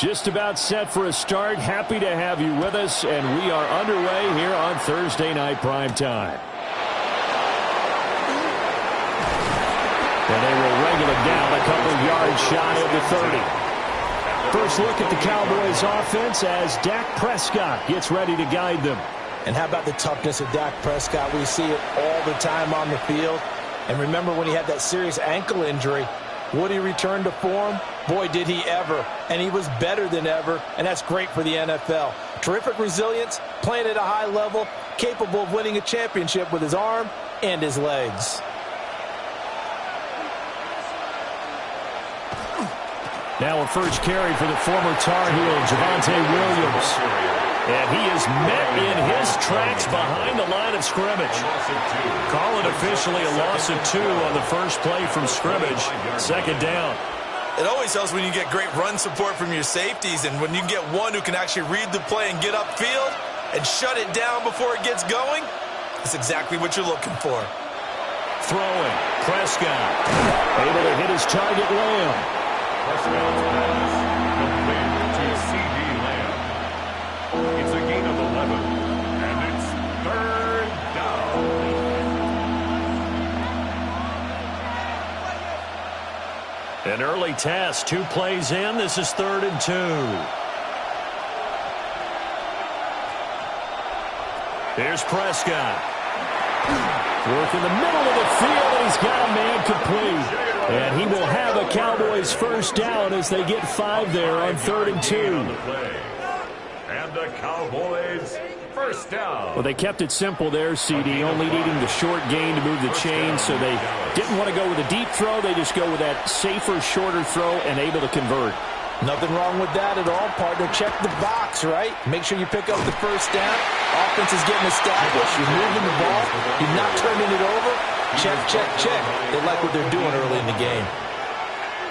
Just about set for a start. Happy to have you with us, and we are underway here on Thursday Night Primetime. And they will wrangle it down a couple of yards shy of the 30. First look at the Cowboys offense as Dak Prescott gets ready to guide them. And how about the toughness of Dak Prescott? We see it all the time on the field. And remember when he had that serious ankle injury, would he return to form? Boy, did he ever. And he was better than ever, and that's great for the NFL. Terrific resilience, playing at a high level, capable of winning a championship with his arm and his legs. Now a first carry for the former Tar Heel, Javonte Williams. And he is met in his tracks behind the line of scrimmage. Call it officially a loss of 2 on the first play from scrimmage. Second down. It always helps when you get great run support from your safeties, and when you get one who can actually read the play and get upfield and shut it down before it gets going. That's exactly what you're looking for. Throwing, Prescott. Able to hit his target, Lamb. Prescott's pass complete to C.D. Lamb. It's a gain of 11, and it's third down. An early test, 2 plays in. This is 3rd and 2. Here's Prescott. Work in the middle of the field, and he's got a man complete. And he will have a Cowboys first down as they get 5 there on 3rd and 2. And the Cowboys first down. Well, they kept it simple there, CD, only needing the short gain to move the chain, so they didn't want to go with a deep throw. They just go with that safer, shorter throw and able to convert. Nothing wrong with that at all, partner. Check the box, right? Make sure you pick up the first down. Offense is getting established. You're moving the ball. You're not turning it over. Check, check, check. They like what they're doing early in the game.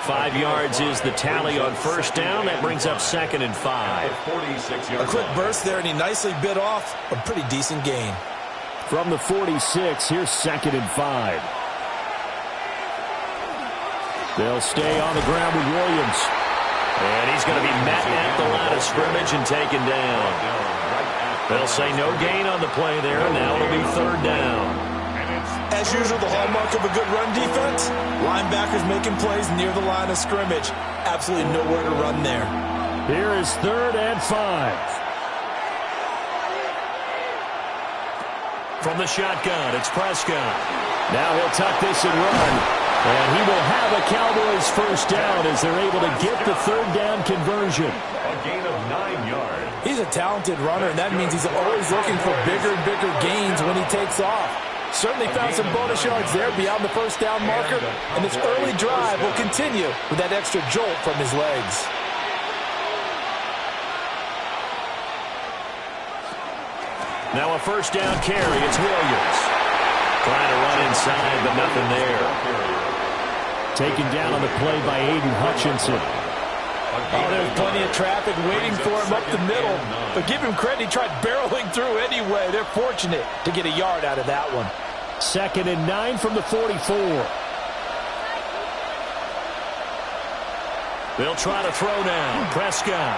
5 yards is the tally on first down. That brings up 2nd and 5. A quick burst there, and he nicely bit off a pretty decent gain. From the 46, here's 2nd and 5. They'll stay on the ground with Williams. And he's going to be met at the line of scrimmage and taken down. They'll say no gain on the play there. Now it'll be 3rd down. As usual, the hallmark of a good run defense, linebackers making plays near the line of scrimmage. Absolutely nowhere to run there. Here is 3rd and 5. From the shotgun, it's Prescott. Now he'll tuck this and run. And he will have a Cowboys first down as they're able to get the 3rd down conversion. A gain of 9 yards. He's a talented runner, and that means he's always looking for bigger and bigger gains when he takes off. Certainly found some bonus yards there beyond the first down marker, and this early drive will continue with that extra jolt from his legs. Now a first down carry. It's Williams. Trying to run inside, but nothing there. Taken down on the play by Aiden Hutchinson. Oh, there's plenty of traffic waiting for him up the middle. But give him credit, he tried barreling through anyway. They're fortunate to get a yard out of that one. 2nd and 9 from the 44. They'll try to throw now. Prescott.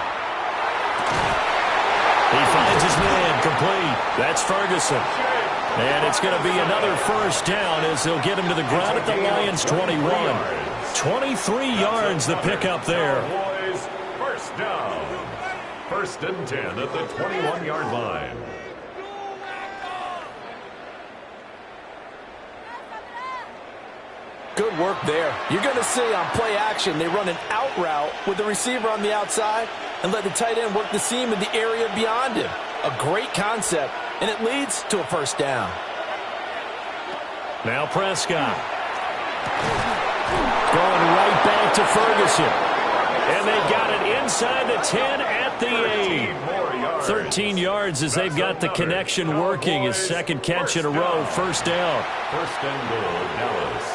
He finds his man complete. That's Ferguson. And it's going to be another first down as they'll get him to the ground at the Lions' 21. 23 yards the pickup there. Cowboys first down. 1st and 10 at the 21-yard line. Good work there. You're going to see on play action, they run an out route with the receiver on the outside and let the tight end work the seam in the area beyond him. A great concept, and it leads to a first down. Now Prescott. Going right back to Ferguson. And they got it inside the 10 at the 8. 13 yards as they've got the connection working. His 2nd catch in a row. First down. 1st and goal, Dallas.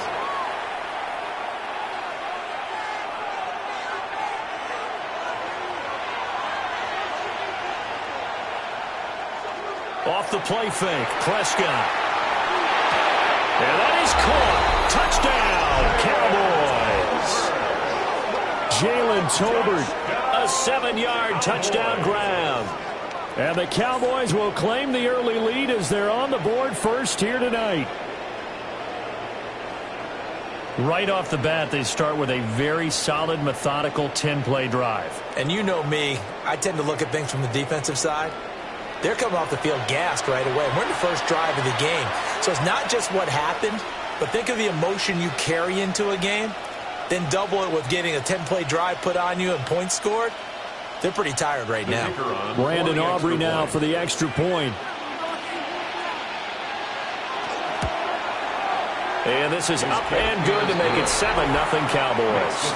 Off the play fake, Prescott. And that is caught. Touchdown, Cowboys. Jalen Tolbert, A 7-yard touchdown grab. And the Cowboys will claim the early lead as they're on the board first here tonight. Right off the bat, they start with a very solid, methodical 10-play drive. And you know me, I tend to look at things from the defensive side. They're coming off the field gassed right away. We're in the first drive of the game. So it's not just what happened, but think of the emotion you carry into a game. Then double it with getting a 10-play drive put on you and points scored. They're pretty tired right now. Brandon Aubrey now for the extra point. And this is up and good to make it 7-0 Cowboys.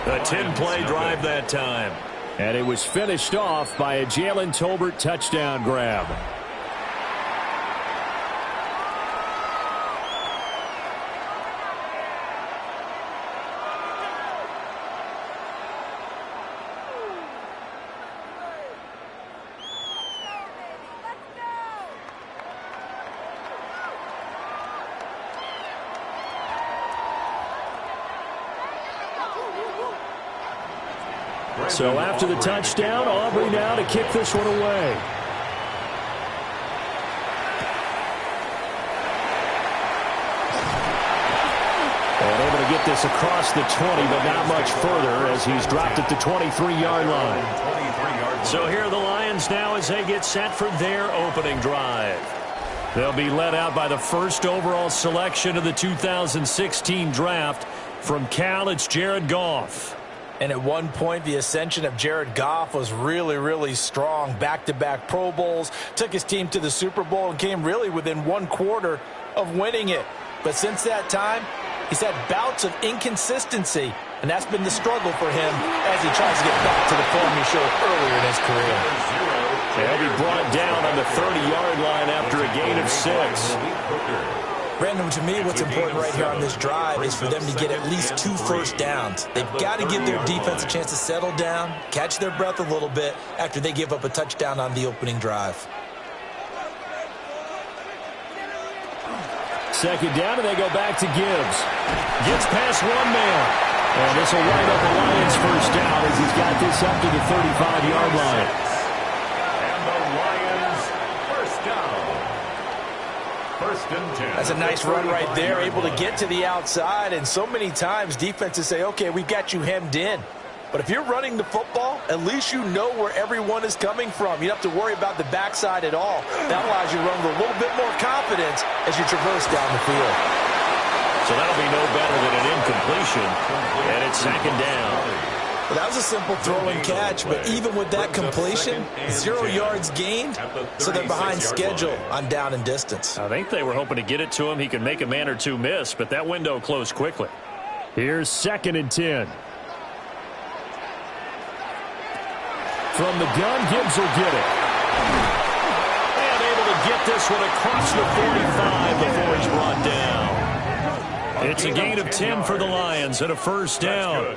A 10-play drive that time. And it was finished off by a Jalen Tolbert touchdown grab. So after the touchdown, Aubrey now to kick this one away. And able to get this across the 20, but not much further as he's dropped at the 23-yard line. So here are the Lions now as they get set for their opening drive. They'll be led out by the first overall selection of the 2016 draft. From Cal, it's Jared Goff. And at one point, the ascension of Jared Goff was really, really strong. Back-to-back Pro Bowls, took his team to the Super Bowl and came really within one quarter of winning it. But since that time, he's had bouts of inconsistency, and that's been the struggle for him as he tries to get back to the form he showed earlier in his career. And he brought down on the 30-yard line after a gain of 6. Brandon, to me, what's important right here on this drive is for them to get at least 2 first downs. They've got to give their defense a chance to settle down, catch their breath a little bit after they give up a touchdown on the opening drive. Second down, and they go back to Gibbs. Gets past one man. And this will wind up the Lions' first down as he's got this up to the 35-yard line. And the Lions' first down. First and 10. That's a nice run right there, able to get to the outside. And so many times defenses say, okay, we've got you hemmed in. But if you're running the football, at least you know where everyone is coming from. You don't have to worry about the backside at all. That allows you to run with a little bit more confidence as you traverse down the field. So that'll be no better than an incompletion. And it's second down. Well, that was a simple throw and catch, but even with that completion, 0 yards gained, so they're behind schedule on down and distance. I think they were hoping to get it to him. He could make a man or two miss, but that window closed quickly. Here's second and 10. From the gun, Gibbs will get it. And able to get this one across the 45 before he's brought down. It's a gain of 10 for the Lions and a first down.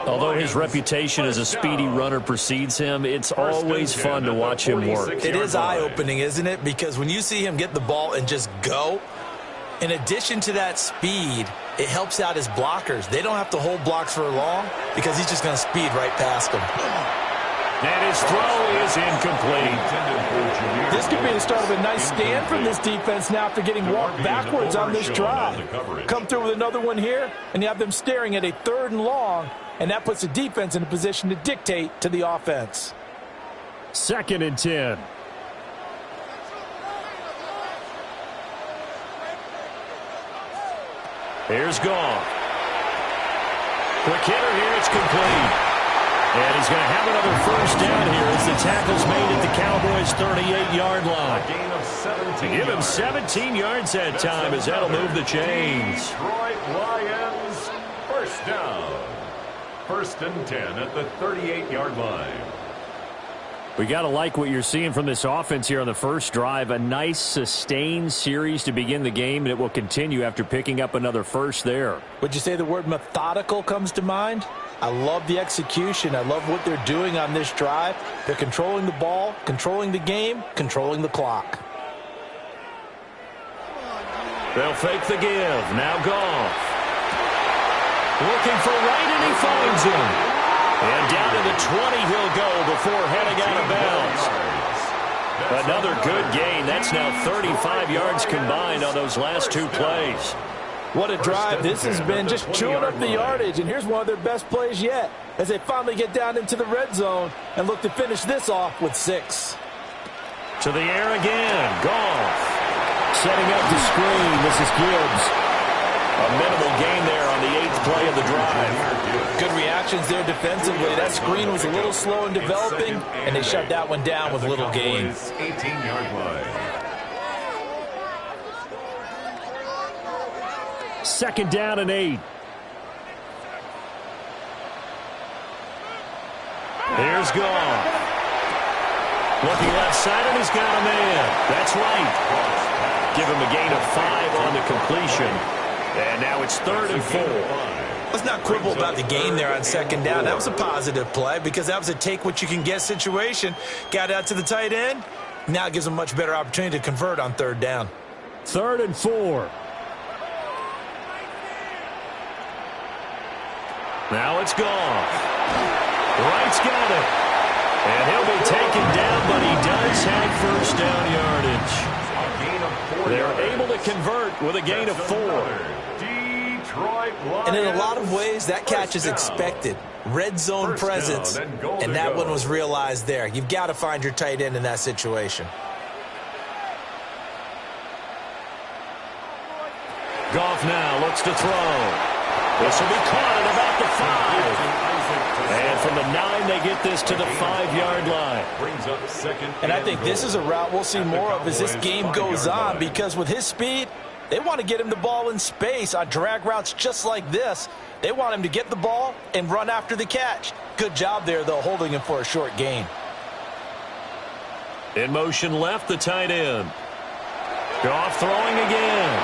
Although his reputation as a speedy runner precedes him, it's always fun to watch him work. It is eye-opening, isn't it? Because when you see him get the ball and just go, in addition to that speed, it helps out his blockers. They don't have to hold blocks for long because he's just going to speed right past them. And his throw is incomplete. This could be the start of a nice stand from this defense now after getting walked backwards on this drive. Come through with another one here, and you have them staring at a 3rd and long, and that puts the defense in a position to dictate to the offense. Second and 10. Here's Goff. Quick hitter here, it's complete. And he's going to have another first down here as the tackle's made at the Cowboys' 38-yard line. A gain of 17 Give him yards. 17 yards that time as that'll move the chains. Detroit Lions, first down. First and 10 at the 38-yard line. We got to like what you're seeing from this offense here on the first drive. A nice, sustained series to begin the game, and it will continue after picking up another first there. Would you say the word methodical comes to mind? I love the execution. I love what they're doing on this drive. They're controlling the ball, controlling the game, controlling the clock. They'll fake the give. Now Goff. Looking for right, and he finds him. And down to the 20 he'll go before heading out of bounds. Another good gain. That's now 35 yards combined on those last two plays. What a drive. This has been just chewing up the yardage, and here's one of their best plays yet as they finally get down into the red zone and look to finish this off with 6. To the air again. Goff. Setting up the screen. This is Gibbs. A minimal gain there on the 8th play of the drive. Good reactions there defensively. That screen was a little slow in developing, and they shut that one down with little gain. 18-yard line. Second down and 8. Here's Goff. Looking left side, and he's got a man. That's right. Give him a gain of 5 on the completion. And now it's 3rd and 4. Let's not quibble about the gain there on second down. That was a positive play because that was a take-what-you-can-get situation. Got out to the tight end. Now it gives them a much better opportunity to convert on 3rd down. 3rd and 4. Now it's Goff. Wright's got it. And he'll be taken down, but he does have first down yardage. They're able to convert with a gain of 4. And in a lot of ways, that catch is expected. Red zone presence, and that one was realized there. You've got to find your tight end in that situation. Goff now looks to throw. This will be caught at about the 5. And from the 9, they get this to the 5-yard line. And I think this is a route we'll see more of as this game goes on, because with his speed, they want to get him the ball in space on drag routes just like this. They want him to get the ball and run after the catch. Good job there, though, holding him for a short gain. In motion left, the tight end. Goff throwing again.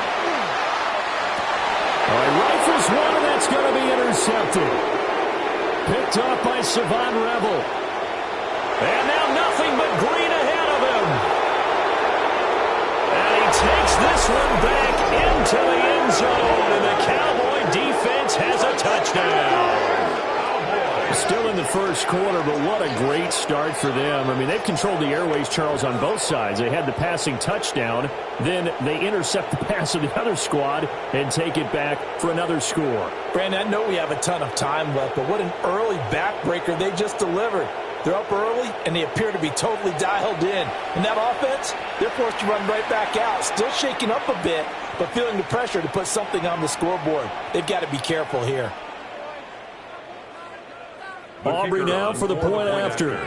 All right, rifles one, and that's going to be intercepted. Picked off by Savon Revel. And now nothing but green ahead of him. And he takes this one back into the end zone, and the Cowboy defense has a touchdown. Still in the first quarter, but what a great start for them. I mean, they've controlled the airways, Charles, on both sides. They had the passing touchdown. Then they intercept the pass of the other squad and take it back for another score. Brandon, I know we have a ton of time left, but what an early backbreaker they just delivered. They're up early, and they appear to be totally dialed in. In that offense, they're forced to run right back out, still shaking up a bit, but feeling the pressure to put something on the scoreboard. They've got to be careful here. Aubrey now for the point after.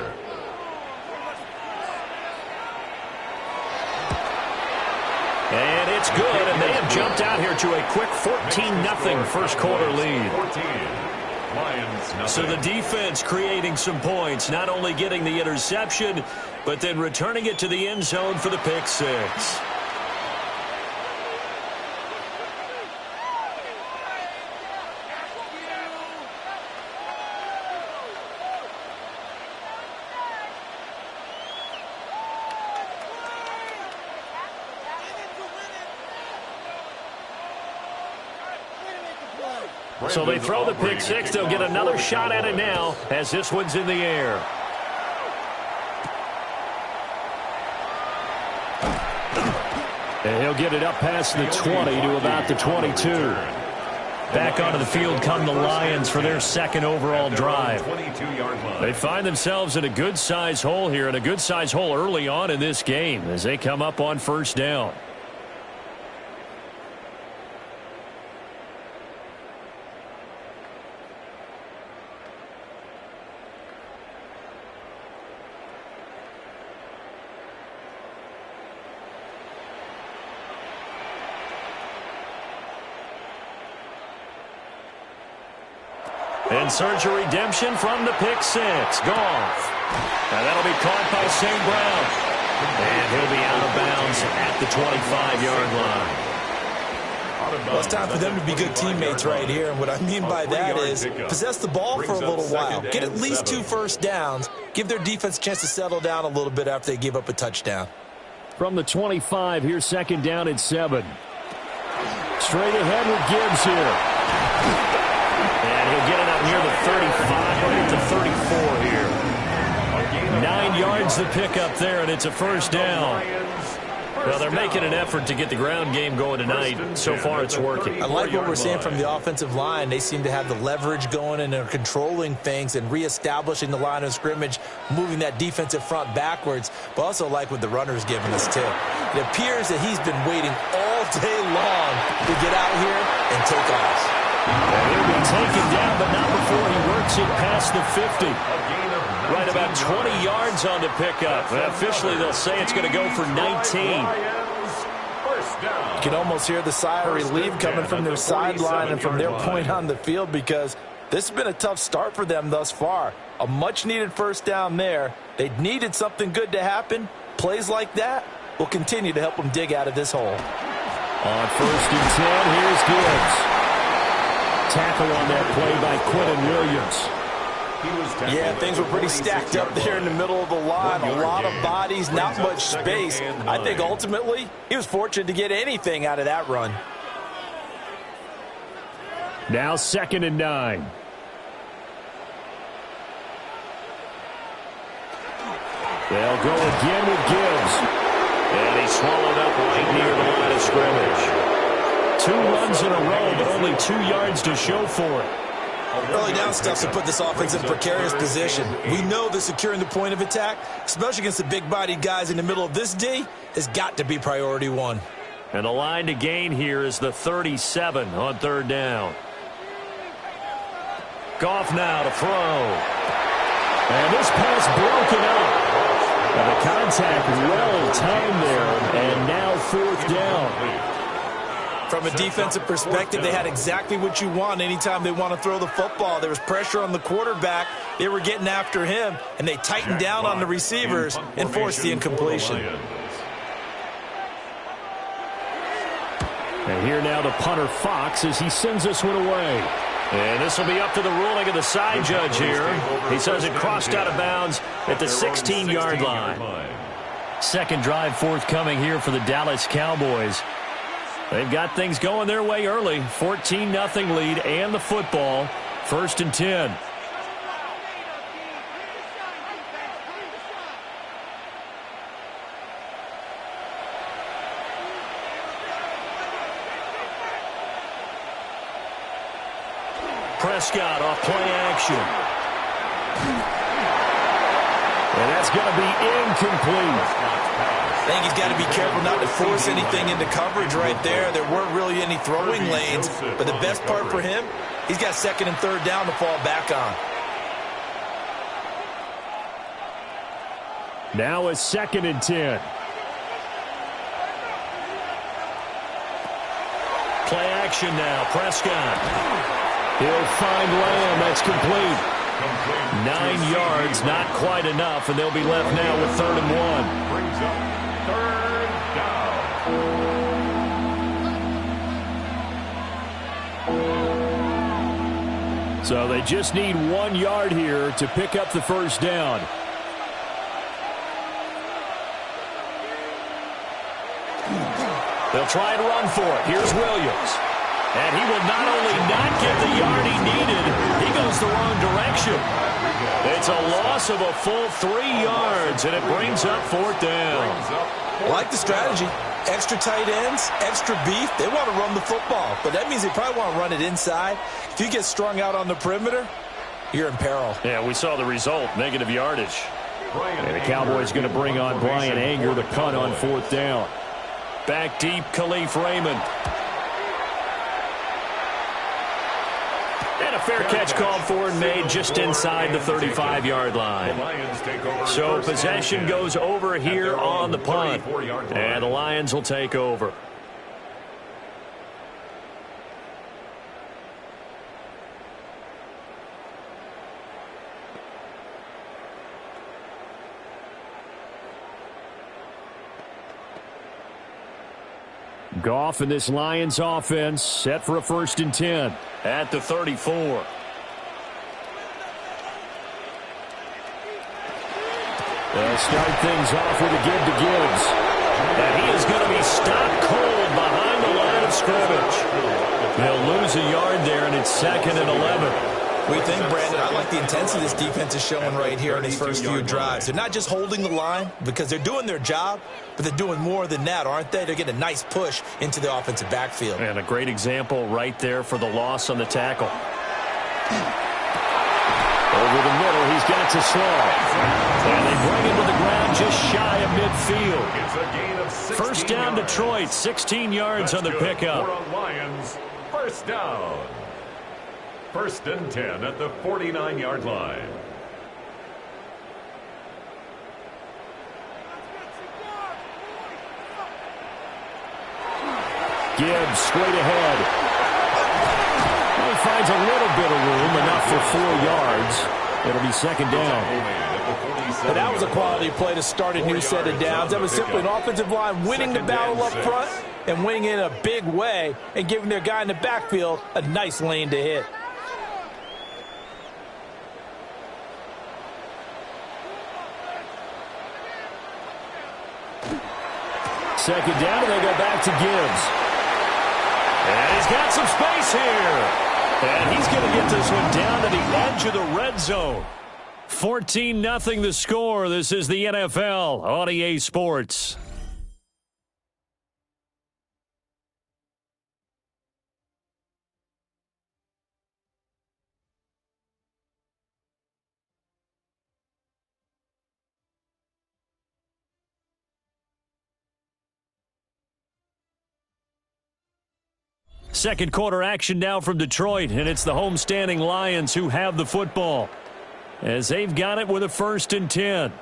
And it's good, and they have jumped out here to a quick 14-0 first quarter lead. So the defense creating some points, not only getting the interception, but then returning it to the end zone for the pick six. So they throw the pick six. They'll get another shot at it now as this one's in the air. And he'll get it up past the 20 to about the 22. Back onto the field come the Lions for their second overall drive. They find themselves in a good-sized hole here, and a good-sized hole early on in this game as they come up on first down. And search a redemption from the pick six. Goff. Now that'll be caught by St. Brown. And he'll be out of bounds at the 25-yard line. Well, it's time for them to be good teammates right here. And what I mean by that is possess the ball for a little while. Get at least 2 first downs. Give their defense a chance to settle down a little bit after they give up a touchdown. From the 25, here's second down and 7. Straight ahead with Gibbs here. And he'll get it up near the 35 or at the yards to pick up there, and it's a first down. Well, they're making an effort to get the ground game going tonight. So far, it's working. I like what we're seeing from the offensive line. They seem to have the leverage going, and they're controlling things and reestablishing the line of scrimmage, moving that defensive front backwards. But also like what the runner's giving us, too. It appears that he's been waiting all day long to get out here and take off. And he'll be taken down, but not before he works it past the 50. Right about 20 yards on the pickup. Officially, they'll say it's going to go for 19. You can almost hear the sigh of relief coming from their sideline and from their point on the field, because this has been a tough start for them thus far. A much-needed first down there. They needed something good to happen. Plays like that will continue to help them dig out of this hole. On 1st and 10, here's Gibbs. Tackle on that play by Quinton Williams. Yeah, things were pretty stacked up there in the middle of the line. A lot of bodies, not much space. I think ultimately he was fortunate to get anything out of that run. Now 2nd and 9. They'll go again with Gibbs. And he's swallowed up right near the line of scrimmage. 2 runs in a row, but only 2 yards to show for it. Early down stuff to put this offense in a precarious position. We know that securing the point of attack, especially against the big-bodied guys in the middle of this D, has got to be priority 1. And the line to gain here is the 37 on 3rd down. Goff now to throw. And this pass broken up. And the contact well timed there, and now 4th down. From a defensive perspective, they had exactly what you want anytime they want to throw the football. There was pressure on the quarterback. They were getting after him, and they tightened down on the receivers and forced the incompletion. And here now the punter Fox as he sends this one away. And this will be up to the ruling of the side judge here. He says it crossed out of bounds at the 16-yard line. 2nd drive forthcoming here for the Dallas Cowboys. They've got things going their way early. 14-0 lead and the football. 1st and 10. Prescott off play action. And that's going to be incomplete. I think he's got to be careful not to force anything into coverage right there. There weren't really any throwing lanes, but the best part for him, he's got 2nd and 3rd down to fall back on. Now it's 2nd and 10. Play action now, Prescott. He'll find Lamb. That's complete. 9 yards, not quite enough, and they'll be left now with 3rd and 1. Brings up 3rd down. So they just need 1 yard here to pick up the first down. They'll try and run for it. Here's Williams. And he will not only not get the yard he needed, he goes the wrong direction. It's a loss of a full 3 yards, and it brings up 4th down. I like the strategy. Extra tight ends, extra beef. They want to run the football, but that means they probably want to run it inside. If you get strung out on the perimeter, you're in peril. Yeah, we saw the result, negative yardage. And the Cowboys going to bring on Brian Anger, the punt on 4th down. Back deep, Khalif Raymond. And a fair catch called for and made just inside the 35-yard line. So possession goes over here on the punt. And the Lions will take over. Goff and this Lions offense set for a 1st and 10 at the 34. They'll start things off with a give to Gibbs. And he is going to be stopped cold behind the line of scrimmage. They'll lose a yard there, and it's 2nd and 11. What do you think, Brandon? I like the intensity this defense is showing right here in these first few drives. They're not just holding the line because they're doing their job, but they're doing more than that, aren't they? They're getting a nice push into the offensive backfield. And a great example right there for the loss on the tackle. Over the middle, he's got to slow. And they bring him to the ground just shy of midfield. First down, Detroit, 16 yards on the pickup. Lions, first down. First and 10 at the 49-yard line. Gibbs straight ahead. Well, he finds a little bit of room, enough for 4 yards. It'll be second down. But that was a quality play to start a new set of downs. That was simply an offensive line winning the battle up front and winning in a big way and giving their guy in the backfield a nice lane to hit. Second down, and they go back to Gibbs. And he's got some space here. And he's going to get this one down to the edge of the red zone. 14-0 the score. This is the NFL on EA Sports. Second quarter action now from Detroit, and it's the homestanding Lions who have the football as they've got it with a 1st and 10.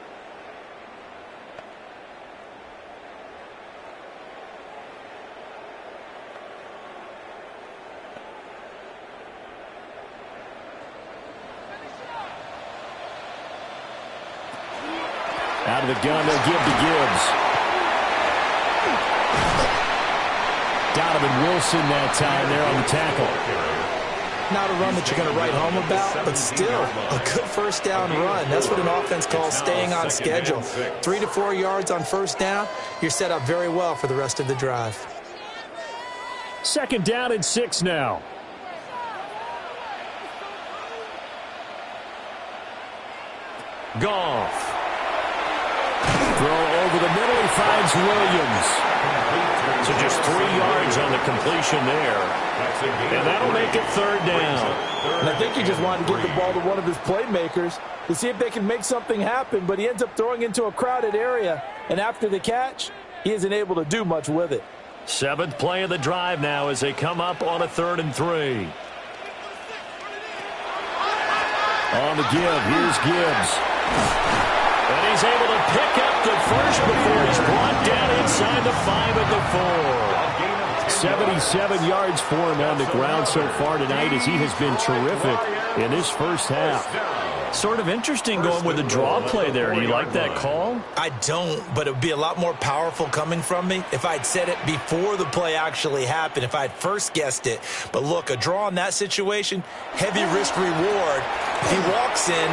Out of the gun, they'll give to Gibbs. Donovan Wilson that time there on the tackle. Not a run that you're going to write home about, but still a good first down run. That's what an offense calls staying on schedule. 3 to 4 yards on first down, you're set up very well for the rest of the drive. Second down and 6 now. Goff. Throw over the middle, he finds Williams. So just 3 yards on the completion there. And that'll make it third down. And I think he just wanted to get the ball to one of his playmakers to see if they can make something happen, but he ends up throwing into a crowded area. And after the catch, he isn't able to do much with it. 7th play of the drive now as they come up on a 3rd and 3. On the give, here's Gibbs. And he's able to pick up the first before he's brought down inside the 5 at the 4. 77 yards for him on the ground so far tonight as he has been terrific in this first half. Sort of interesting going with the draw play there. Do you like that call? I don't, but it would be a lot more powerful coming from me if I'd said it before the play actually happened, if I'd first guessed it. But look, a draw in that situation, heavy risk reward. If he walks in,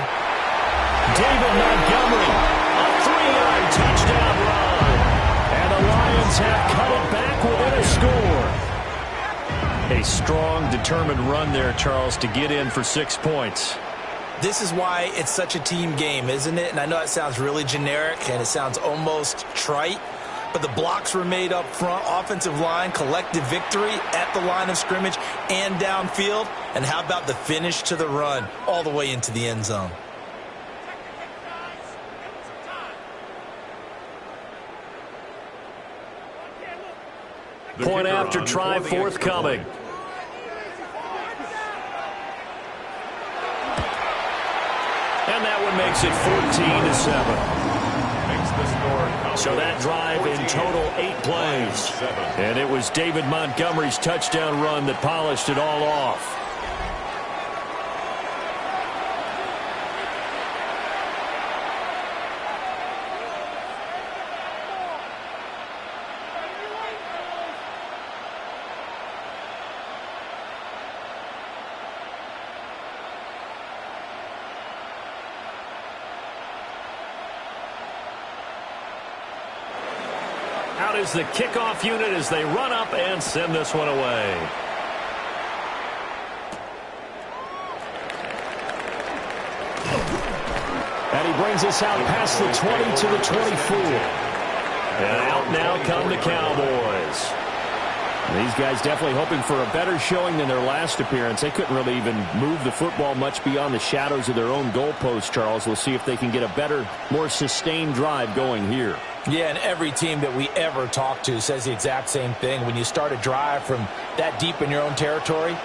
David Montgomery, a 3-yard touchdown run. And the Lions have cut it back within a score. A strong, determined run there, Charles, to get in for 6 points. This is why it's such a team game, isn't it? And I know it sounds really generic and it sounds almost trite, but the blocks were made up front, offensive line, collective victory at the line of scrimmage and downfield. And how about the finish to the run all the way into the end zone? Point after try forthcoming. And that one makes it 14-7. So that drive in total 8 plays. And it was David Montgomery's touchdown run that polished it all off. Out is the kickoff unit as they run up and send this one away. And he brings us out past the 20 to the 24. And out now come the Cowboys. These guys definitely hoping for a better showing than their last appearance. They couldn't really even move the football much beyond the shadows of their own goalpost, Charles. We'll see if they can get a better, more sustained drive going here. Yeah, and every team that we ever talk to says the exact same thing. When you start a drive from that deep in your own territory,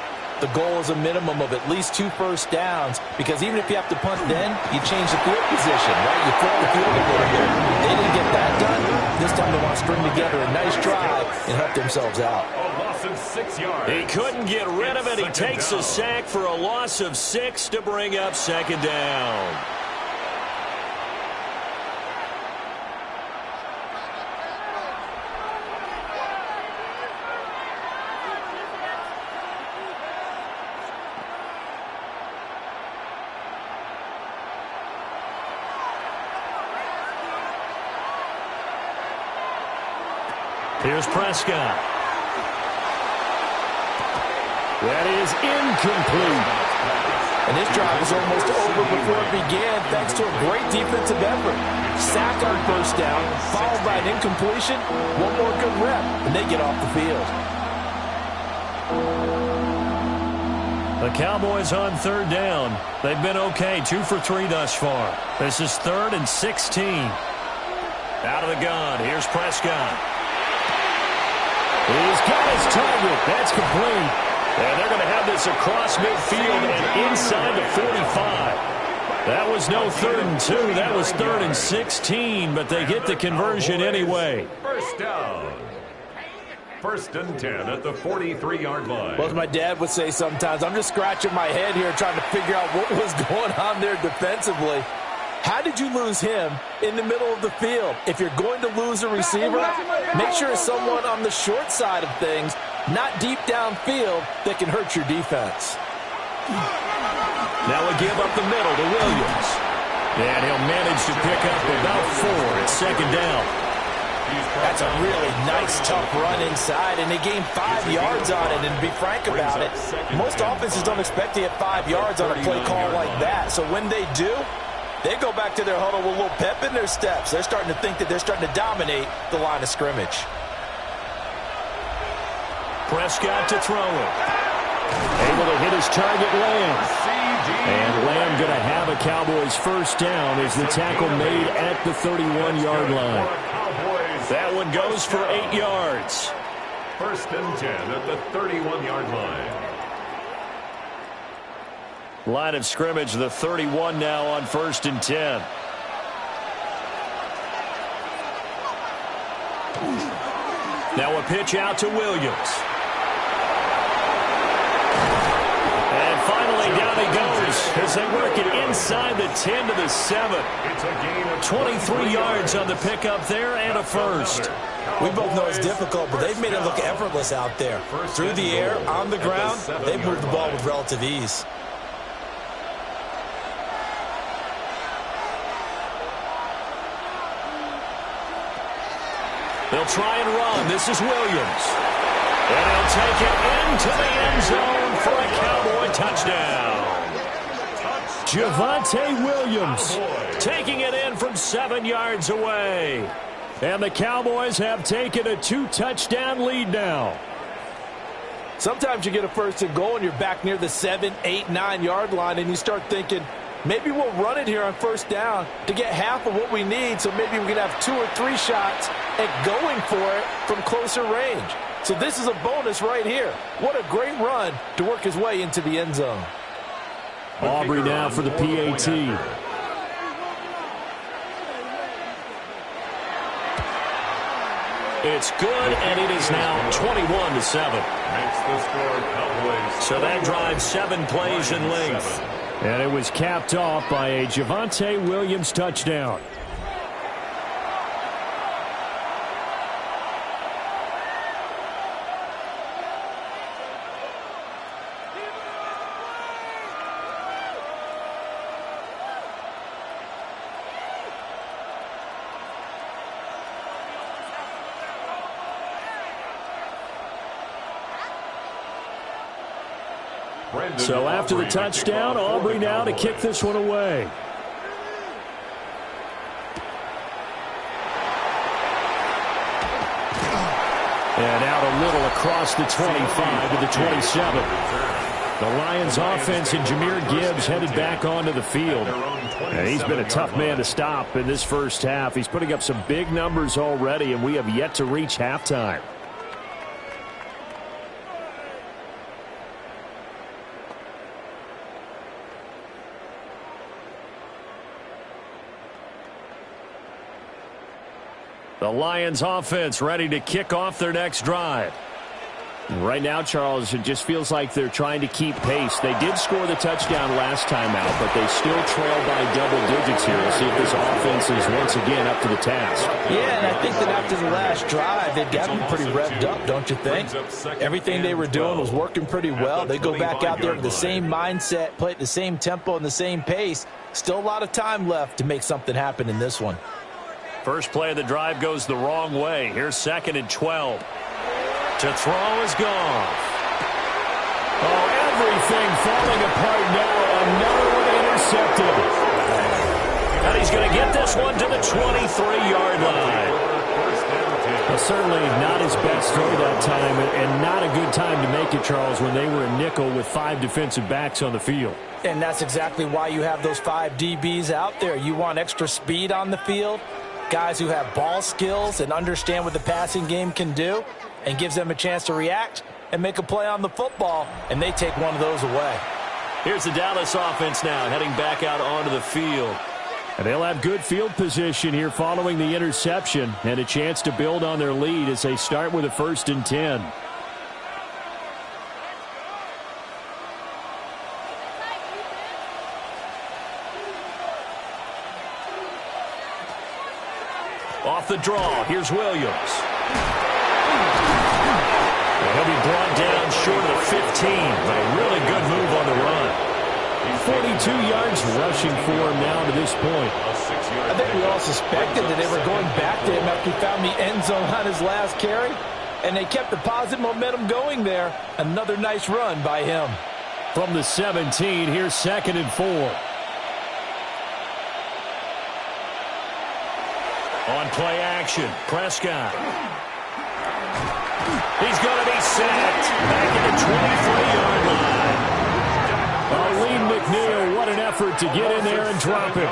the goal is a minimum of at least 2 first downs, because even if you have to punt then, you change the field position, right? You flip the field a little bit. They didn't get that done. This time they want to string together a nice drive and help themselves out. A loss of 6 yards. He couldn't get rid of it. He takes a sack for a loss of 6 to bring up second down. Here's Prescott. That is incomplete. And this drive is almost over before it began, thanks to a great defensive effort. Sack on first down, followed by an incompletion. One more good rep, and they get off the field. The Cowboys on third down. They've been okay, 2 for 3 thus far. This is 3rd and 16. Out of the gun, here's Prescott. He's got his target. That's complete. And they're going to have this across midfield and inside the 45. That was no 3rd and 2. That was 3rd and 16, but they get the conversion anyway. First down. 1st and 10 at the 43-yard line. Well, as my dad would say sometimes, I'm just scratching my head here trying to figure out what was going on there defensively. How did you lose him in the middle of the field? If you're going to lose a receiver, make sure it's someone on the short side of things, not deep downfield, that can hurt your defense. Now a give up the middle to Williams. And he'll manage to pick up about 4 at second down. That's a really nice, tough run inside, and they gained 5 yards on it. And to be frank about it, most offenses don't expect to get 5 yards on a play call like that. So when they do, they go back to their huddle with a little pep in their steps. They're starting to think that they're starting to dominate the line of scrimmage. Prescott to throw it. Able to hit his target, Lamb. And Lamb going to have a Cowboys first down as the tackle made at the 31-yard line. That one goes for 8 yards. 1st and 10 at the 31-yard line. Line of scrimmage, the 31 now on 1st and 10. Now a pitch out to Williams. And finally down he goes as they work it inside the 10 to the 7. 23 yards on the pickup there and a first. We both know it's difficult, but they've made it look effortless out there. Through the air, on the ground, they've moved the ball with relative ease. They'll try and run. This is Williams. And he'll take it into the end zone for a Cowboy touchdown. Javonte Williams taking it in from 7 yards away. And the Cowboys have taken a 2-touchdown lead now. Sometimes you get a 1st and goal and you're back near the 7, 8, 9 yard line and you start thinking, maybe we'll run it here on 1st down to get half of what we need, so maybe we can have 2 or 3 shots at going for it from closer range. So this is a bonus right here. What a great run to work his way into the end zone. Aubrey now for the PAT. It's good, and it is now 21-7. Makes the score Cowboys. So that drives 7 plays in length. And it was capped off by a Javonte Williams touchdown. So after the touchdown, Aubrey now to kick this one away. And out a little across the 25 to the 27. The Lions offense and Jahmyr Gibbs headed back onto the field. And he's been a tough man to stop in this first half. He's putting up some big numbers already, and we have yet to reach halftime. The Lions offense ready to kick off their next drive. Right now, Charles, it just feels like they're trying to keep pace. They did score the touchdown last time out, but they still trail by double digits here. We'll see if this offense is once again up to the task. Yeah, and I think that after the last drive, they've got them pretty revved up, don't you think? Everything they were doing was working pretty well. They go back out there with the same mindset, play at the same tempo and the same pace. Still a lot of time left to make something happen in this one. First play of the drive goes the wrong way. Here's 2nd and 12. To throw is gone. Oh, everything falling apart now. Another one intercepted. And he's going to get this one to the 23-yard line. Well, certainly not his best throw that time, and not a good time to make it, Charles, when they were a nickel with 5 defensive backs on the field. And that's exactly why you have those 5 DBs out there. You want extra speed on the field. Guys who have ball skills and understand what the passing game can do, and gives them a chance to react and make a play on the football, and they take one of those away. Here's the Dallas offense now heading back out onto the field. And they'll have good field position here following the interception and a chance to build on their lead as they start with a 1st and 10. Off the draw, here's Williams. He'll be brought down short of the 15, but a really good move on the run. 42 yards rushing for him now to this point. I think we all suspected that they were going back to him after he found the end zone on his last carry, and they kept the positive momentum going there. Another nice run by him. From the 17, here's 2nd and 4. On play action, Prescott. He's going to be sacked back at the 23-yard line. Lee McNeil, what an effort to get in there and drop him.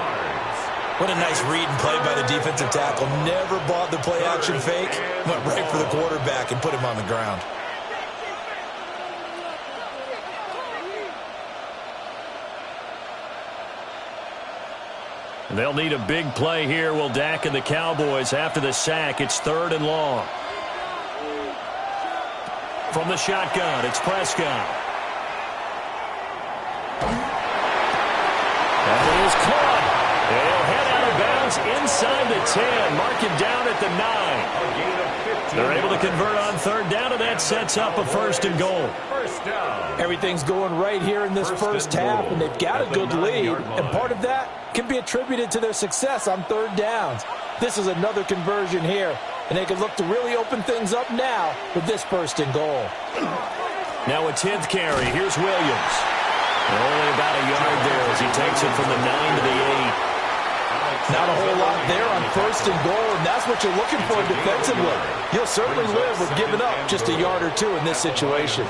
What a nice read and play by the defensive tackle. Never bought the play action fake. Went right for the quarterback and put him on the ground. They'll need a big play here, will Dak and the Cowboys after the sack. It's 3rd and long. From the shotgun, it's Prescott. That is caught. They'll head out of bounds inside the 10. Mark him down at the 9. They're able to convert on 3rd down, and that sets up a 1st and goal. Everything's going right here in this first half, and they've got a good lead, and part of that can be attributed to their success on 3rd downs. This is another conversion here, and they can look to really open things up now with this 1st and goal. Now a 10th carry. Here's Williams. Only about a yard there as he takes it from the 9 to the 8. Not a whole lot there on 1st and goal, and that's what you're looking for defensively. You'll certainly live with giving up just a yard or 2 in this situation.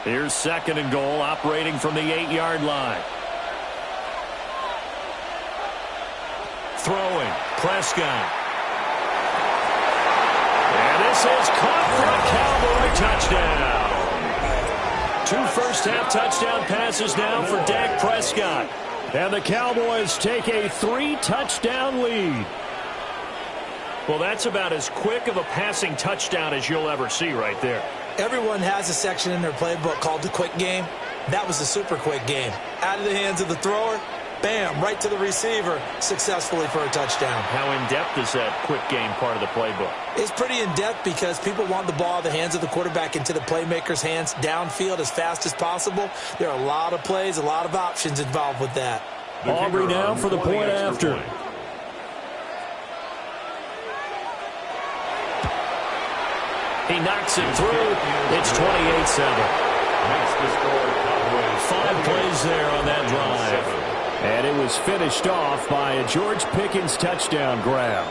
Here's 2nd and goal, operating from the 8-yard line. Throwing, Prescott. And this is caught for a Cowboy touchdown. 2 first-half touchdown passes now for Dak Prescott. And the Cowboys take a 3-touchdown lead. Well, that's about as quick of a passing touchdown as you'll ever see right there. Everyone has a section in their playbook called the quick game. That was a super quick game. Out of the hands of the thrower, bam, right to the receiver, successfully for a touchdown. How in-depth is that quick game part of the playbook? It's pretty in-depth because people want the ball out of the hands of the quarterback into the playmaker's hands downfield as fast as possible. There are a lot of plays, a lot of options involved with that. Aubrey now for the point after. He knocks it through. It's 28-7. 5 plays there on that drive. And it was finished off by a George Pickens touchdown grab.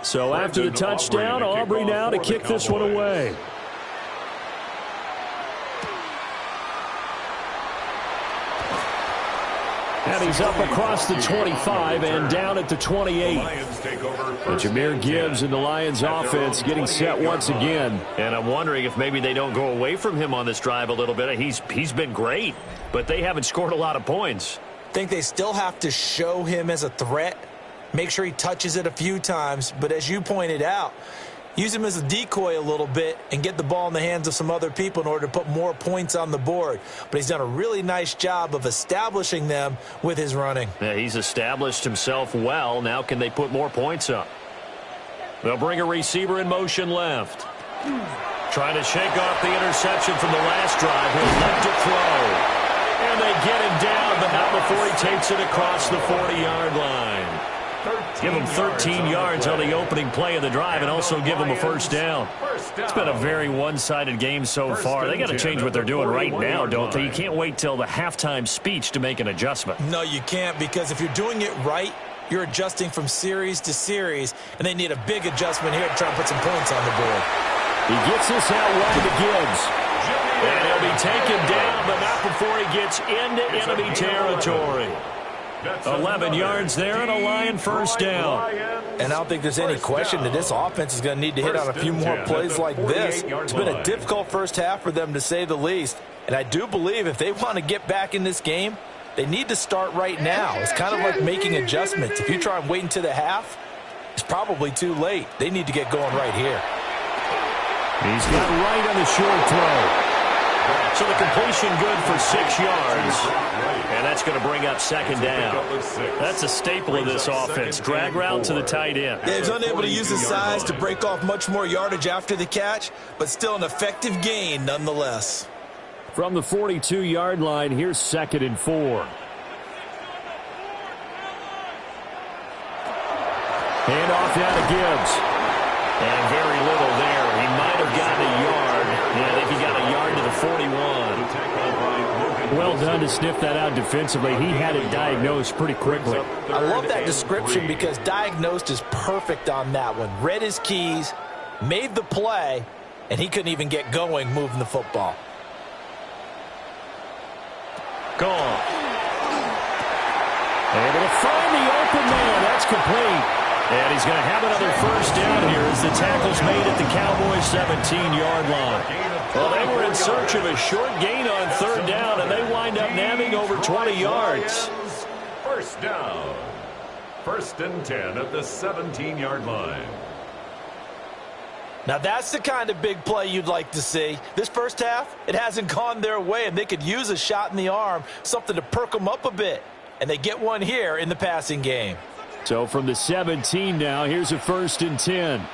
So after the touchdown, Aubrey now to kick this one away. And he's up across the 25 and down at the 28. And Jahmyr Gibbs and the Lions offense getting set once again. And I'm wondering if maybe they don't go away from him on this drive a little bit. He's been great, but they haven't scored a lot of points. I think they still have to show him as a threat. Make sure he touches it a few times. But as you pointed out, use him as a decoy a little bit and get the ball in the hands of some other people in order to put more points on the board. But he's done a really nice job of establishing them with his running. Yeah, he's established himself well. Now can they put more points up? They'll bring a receiver in motion left. Trying to shake off the interception from the last drive. He'll left to throw. And they get him down, but not before he takes it across the 40-yard line. Give him 13 yards on the opening play of the drive and also give him a first down. It's been a very one-sided game so far. They got to change what they're doing right now, don't they? You can't wait till the halftime speech to make an adjustment. No, you can't, because if you're doing it right, you're adjusting from series to series, and they need a big adjustment here to try and put some points on the board. He gets this out wide to Gibbs. And he'll be taken down, but not before he gets into enemy territory. 11 yards there and a Lion first down. And I don't think there's any question that this offense is going to need to hit on a few more plays like this. It's been a difficult first half for them, to say the least. And I do believe if they want to get back in this game, they need to start right now. It's kind of like making adjustments. If you try and wait until the half, it's probably too late. They need to get going right here. He's got right on the short throw. So the completion good for 6 yards. And that's going to bring up second down. That's a staple of this offense. Drag route to the tight end. Yeah, he's unable to use his size to break off much more yardage after the catch, but still an effective gain nonetheless. From the 42-yard line, here's 2nd and 4. Hand off down to Gibbs. And very little there. He might have gotten a yard. Yeah, I think he got a yard to the 41. Well done to sniff that out defensively. He had it diagnosed pretty quickly. I love that description because diagnosed is perfect on that one. Read his keys, made the play, and he couldn't even get going moving the football. Gone. Able to find the open man. That's complete. And he's going to have another first down here as the tackle's made at the Cowboys' 17-yard line. Well, they were in search of a short gain on third down, and they wind up nabbing over 20 yards. First down. 1st and 10 at the 17-yard line. Now, that's the kind of big play you'd like to see. This first half, it hasn't gone their way, and they could use a shot in the arm, something to perk them up a bit. And they get one here in the passing game. So from the 17 now, here's a 1st and 10.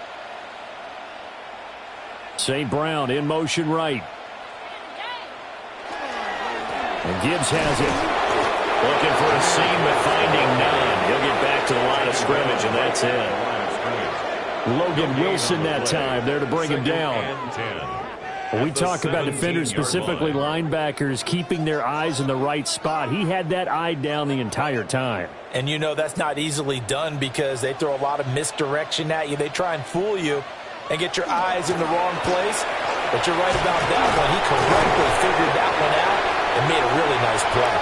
St. Brown in motion right. And Gibbs has it. Looking for a seam, but finding none. He'll get back to the line of scrimmage, and that's it. Logan Wilson that time there to bring him down. When we talk about defenders, specifically linebackers, keeping their eyes in the right spot, he had that eye down the entire time. And you know that's not easily done because they throw a lot of misdirection at you. They try and fool you and get your eyes in the wrong place. But you're right about that one. He correctly figured that one out and made a really nice play.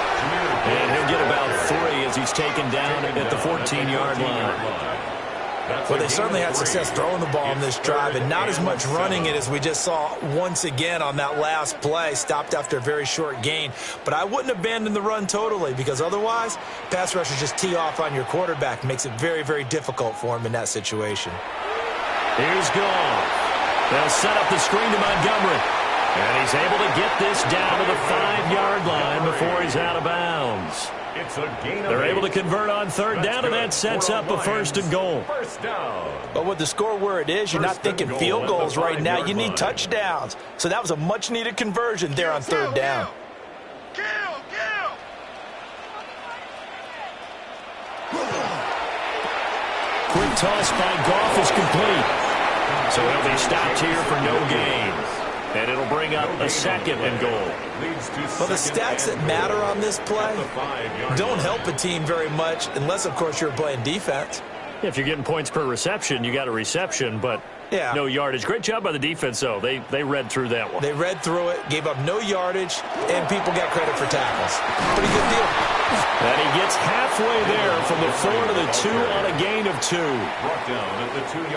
And he'll get about 3 as he's taken down at the 14-yard line. Well, they certainly had success throwing the ball on this drive and not as much running it as we just saw once again on that last play. Stopped after a very short gain. But I wouldn't abandon the run totally because otherwise, pass rushers just tee off on your quarterback. Makes it very, very difficult for him in that situation. Here's Goff. They'll set up the screen to Montgomery. And he's able to get this down to the 5-yard line before he's out of bounds. They're able to convert on third down, and that sets up a 1st and goal. But with the score where it is, you're not thinking field goals right now. You need touchdowns. So that was a much-needed conversion there on third down. Quick toss by Goff is complete. So he'll be stopped here for no gain. And it'll bring up a 2nd and goal. Well, the stats that matter on this play don't help a team very much unless, of course, you're playing defense. If you're getting points per reception, you got a reception, but no yardage. Great job by the defense, though. They read through that one. They read through it, gave up no yardage, and people got credit for tackles. Pretty good deal. And he gets halfway there from the 4 to the 2 on a gain of 2.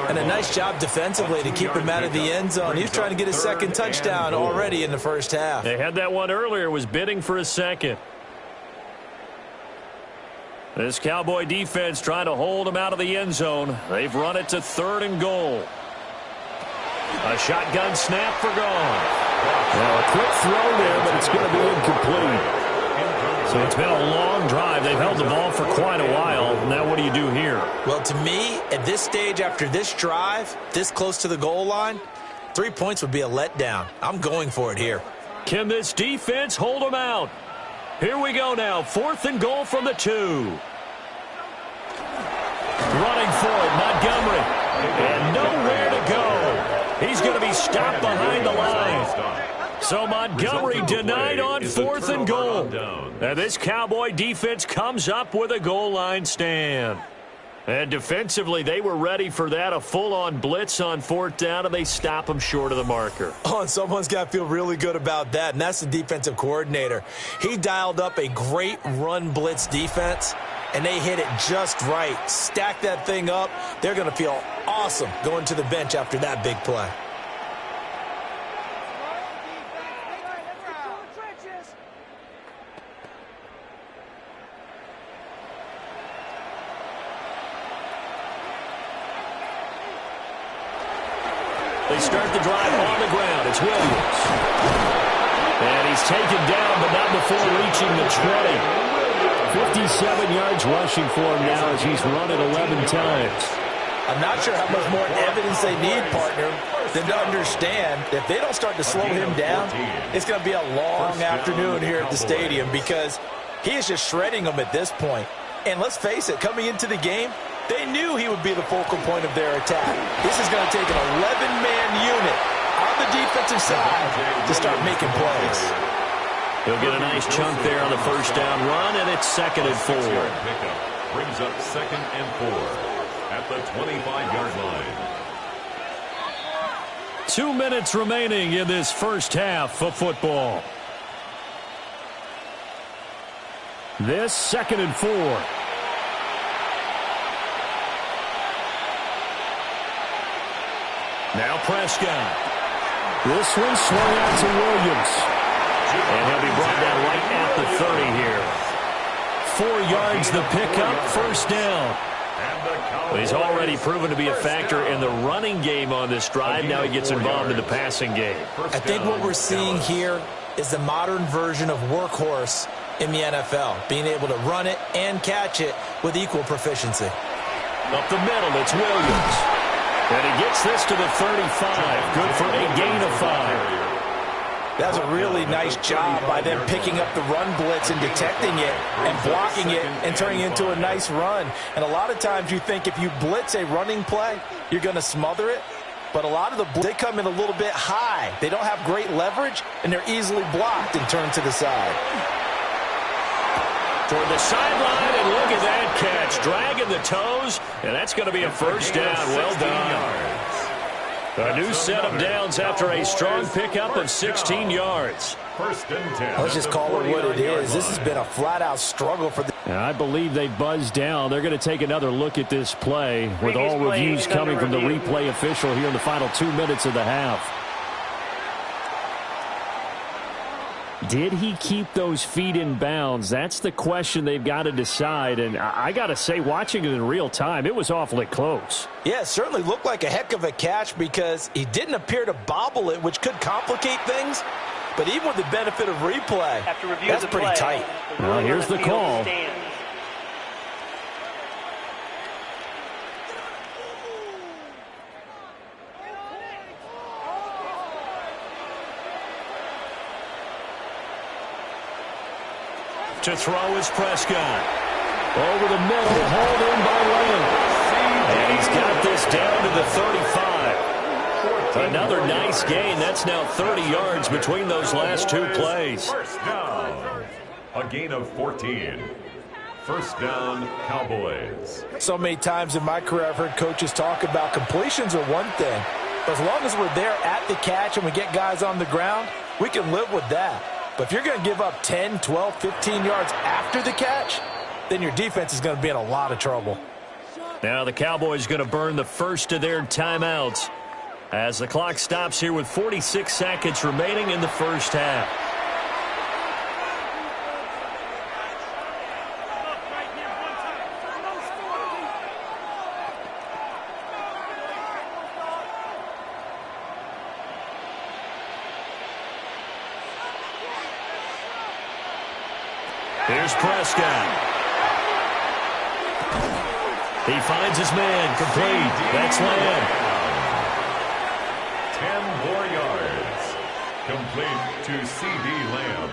And a nice job defensively to keep him out of the end zone. He's trying to get his second touchdown already in the first half. They had that one earlier, was bidding for a second. This Cowboy defense trying to hold him out of the end zone. They've run it to 3rd and goal. A shotgun snap for gone. Well, a quick throw there, but it's going to be incomplete. So it's been a long drive. They've held the ball for quite a while. Now what do you do here? Well, to me, at this stage, after this drive, this close to the goal line, 3 points would be a letdown. I'm going for it here. Can this defense hold them out? Here we go now. 4th and goal from the 2. Running for it, Montgomery. And nowhere to go. He's going to be stopped behind the line. So Montgomery denied on 4th and goal. And this Cowboy defense comes up with a goal line stand. And defensively, they were ready for that, a full-on blitz on 4th down, and they stop them short of the marker. Oh, and someone's got to feel really good about that, and that's the defensive coordinator. He dialed up a great run blitz defense, and they hit it just right. Stack that thing up. They're going to feel awesome going to the bench after that big play. They start the drive on the ground. It's Williams. And he's taken down, but not before reaching the 20. 57 yards rushing for him now as he's run it 11 times. I'm not sure how much more evidence they need, partner, than to understand if they don't start to slow him down, it's going to be a long afternoon here at the stadium because he is just shredding them at this point. And let's face it, coming into the game, they knew he would be the focal point of their attack. This is going to take an 11-man unit on the defensive side to start making plays. He'll get a nice chunk there on the first down run, and it's 2nd and 4. Brings up 2nd and 4 at the 25-yard line. 2 minutes remaining in this first half of football. This 2nd and 4. Now Prescott. This one swung out to Williams. And he'll be brought down right at the 30 here. 4 yards the pickup, first down. Well, he's already proven to be a factor in the running game on this drive. Now he gets involved in the passing game. I think what we're seeing here is the modern version of workhorse in the NFL, being able to run it and catch it with equal proficiency. Up the middle, it's Williams. And he gets this to the 35. Good for a gain of 5. That's a really nice job by them picking up the run blitz and detecting it and blocking it and turning it into a nice run. And a lot of times you think if you blitz a running play, you're going to smother it. But a lot of the blitz, they come in a little bit high. They don't have great leverage, and they're easily blocked and turned to the side. Toward the sideline, and look at that catch. Dragging the toes, and that's going to be a first down. Well done. A new set of downs after a strong pickup of 16 yards. First and 10. Let's just call it what it is. This has been a flat-out struggle for the... And I believe they buzzed down. They're going to take another look at this play with all reviews coming from the replay official here in the final 2 minutes of the half. Did he keep those feet in bounds? That's the question they've got to decide. And I got to say, watching it in real time, it was awfully close. Yeah, it certainly looked like a heck of a catch because he didn't appear to bobble it, which could complicate things. But even with the benefit of replay, that's pretty tight. Well, here's the call. To throw is Prescott. Over the middle, hauled in by Lamb. And he's got this down to the 35. Another nice gain. That's now 30 yards between those last two plays. First down. A gain of 14. First down, Cowboys. So many times in my career I've heard coaches talk about completions are one thing, but as long as we're there at the catch and we get guys on the ground, we can live with that. But if you're going to give up 10, 12, 15 yards after the catch, then your defense is going to be in a lot of trouble. Now the Cowboys going to burn the first of their timeouts as the clock stops here with 46 seconds remaining in the first half. Here's Prescott. He finds his man, complete. That's Lamb. 10 more yards. Complete to C.D. Lamb.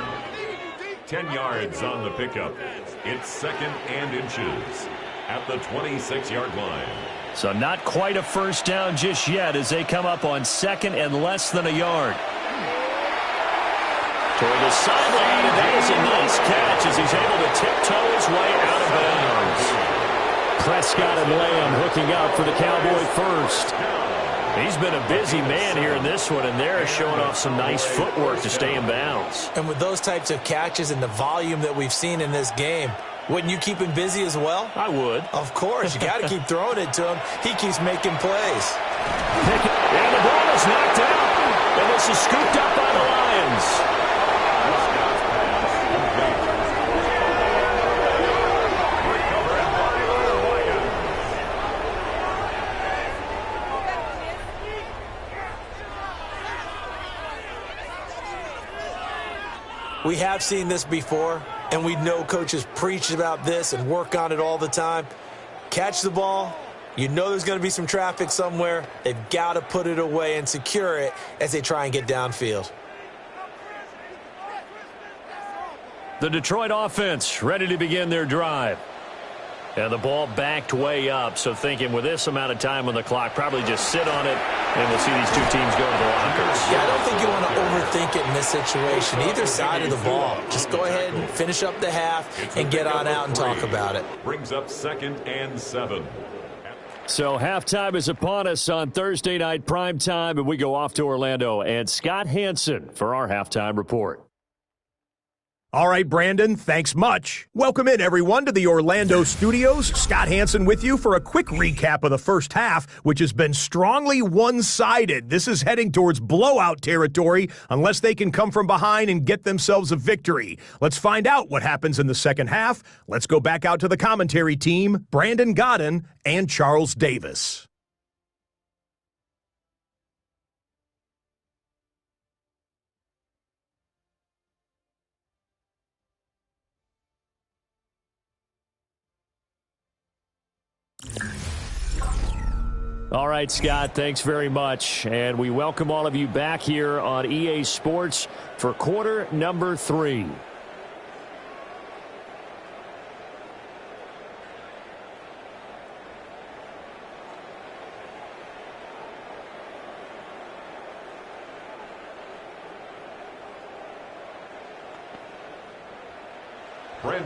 10 yards on the pickup. It's 2nd and inches at the 26-yard line. So not quite a first down just yet as they come up on 2nd and less than a yard. Toward the sideline, and that is a nice catch as he's able to tiptoe his way out of bounds. Prescott and Lamb hooking up for the Cowboy first. He's been a busy man here in this one, and they're showing off some nice footwork to stay in bounds. And with those types of catches and the volume that we've seen in this game, wouldn't you keep him busy as well? I would. Of course. You got to keep throwing it to him. He keeps making plays. And the ball is knocked out. And this is scooped up by the Lions. We have seen this before, and we know coaches preach about this and work on it all the time. Catch the ball. You know there's going to be some traffic somewhere. They've got to put it away and secure it as they try and get downfield. The Detroit offense ready to begin their drive. And the ball backed way up, so thinking with this amount of time on the clock, probably just sit on it, and we'll see these two teams go to the lockers. Yeah, I don't think you want to overthink it in this situation, either side of the ball. Just go ahead and finish up the half and get on out and talk about it. Brings up 2nd and 7. So halftime is upon us on Thursday night primetime, and we go off to Orlando. And Scott Hansen for our halftime report. All right, Brandon, thanks much. Welcome in, everyone, to the Orlando studios. Scott Hansen with you for a quick recap of the first half, which has been strongly one-sided. This is heading towards blowout territory unless they can come from behind and get themselves a victory. Let's find out what happens in the second half. Let's go back out to the commentary team, Brandon Godden and Charles Davis. All right, Scott, thanks very much. And we welcome all of you back here on EA Sports for quarter number 3.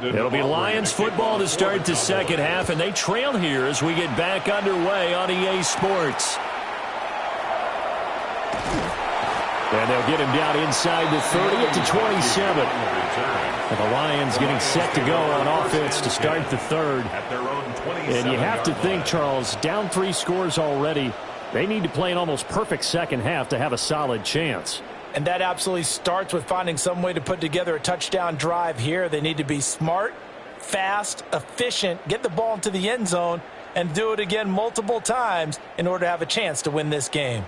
It'll be Lions football to start the second half, and they trail here as we get back underway on EA Sports. And they'll get him down inside the 30 at the 27. And the Lions getting set to go on offense to start the third. And you have to think, Charles, down 3 scores already. They need to play an almost perfect second half to have a solid chance. And that absolutely starts with finding some way to put together a touchdown drive here. They need to be smart, fast, efficient, get the ball into the end zone, and do it again multiple times in order to have a chance to win this game.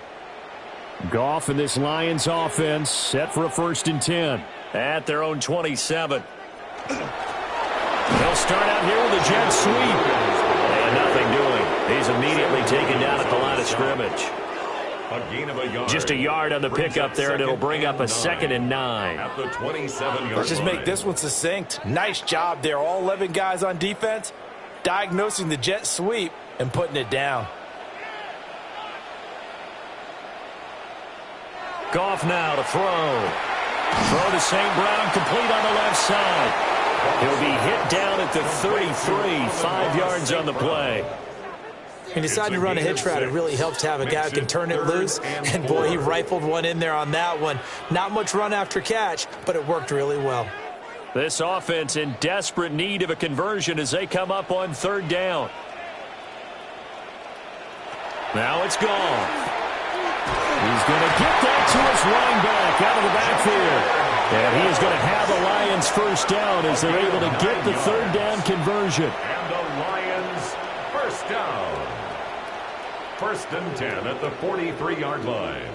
Goff and this Lions offense set for a 1st and 10 at their own 27. They'll start out here with a jet sweep. And nothing doing. He's immediately taken down at the line of scrimmage. A gain of a yard. Just a yard on the pickup there, and it'll bring up a 2nd and 9. At the 27-yard line. Let's just make this one succinct. Nice job there. All 11 guys on defense diagnosing the jet sweep and putting it down. Goff now to throw. Throw to St. Brown, complete on the left side. He'll be hit down at the 33, 5 yards on the play. He decided to run a hitch route. It really helps to have a guy who can turn it loose. And, boy, he rifled one in there on that one. Not much run after catch, but it worked really well. This offense in desperate need of a conversion as they come up on 3rd down. Now it's gone. He's going to get that to his running back out of the backfield. And he is going to have the Lions first down as they're able to get the 3rd down conversion. And the Lions first down. 1st and 10 at the 43-yard line.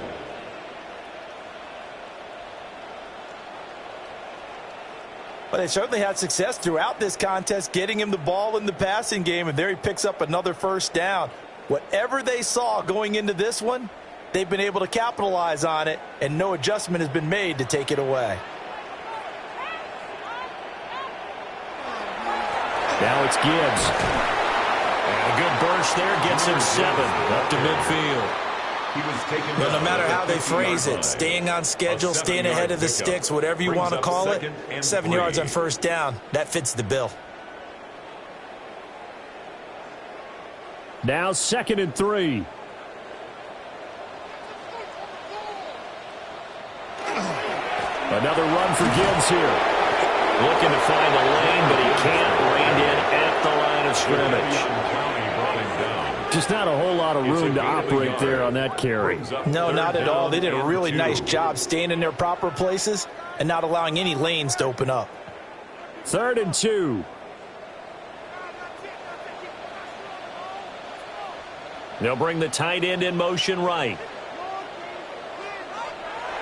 Well, they certainly had success throughout this contest, getting him the ball in the passing game, and there he picks up another first down. Whatever they saw going into this one, they've been able to capitalize on it, and no adjustment has been made to take it away. Now it's Gibbs. And a good burst there gets him 7 up to midfield. Well, no matter how they phrase it, staying on schedule, staying ahead of the sticks, whatever you want to call it, 7 yards on first down, that fits the bill. Now 2nd and 3. Another run for Gibbs here. Looking to find a lane, but he can't. Reined in at the line of scrimmage. Just not a whole lot of room to operate there on that carry. No, not at all. They did a really nice job staying in their proper places and not allowing any lanes to open up. 3rd and 2. They'll bring the tight end in motion right.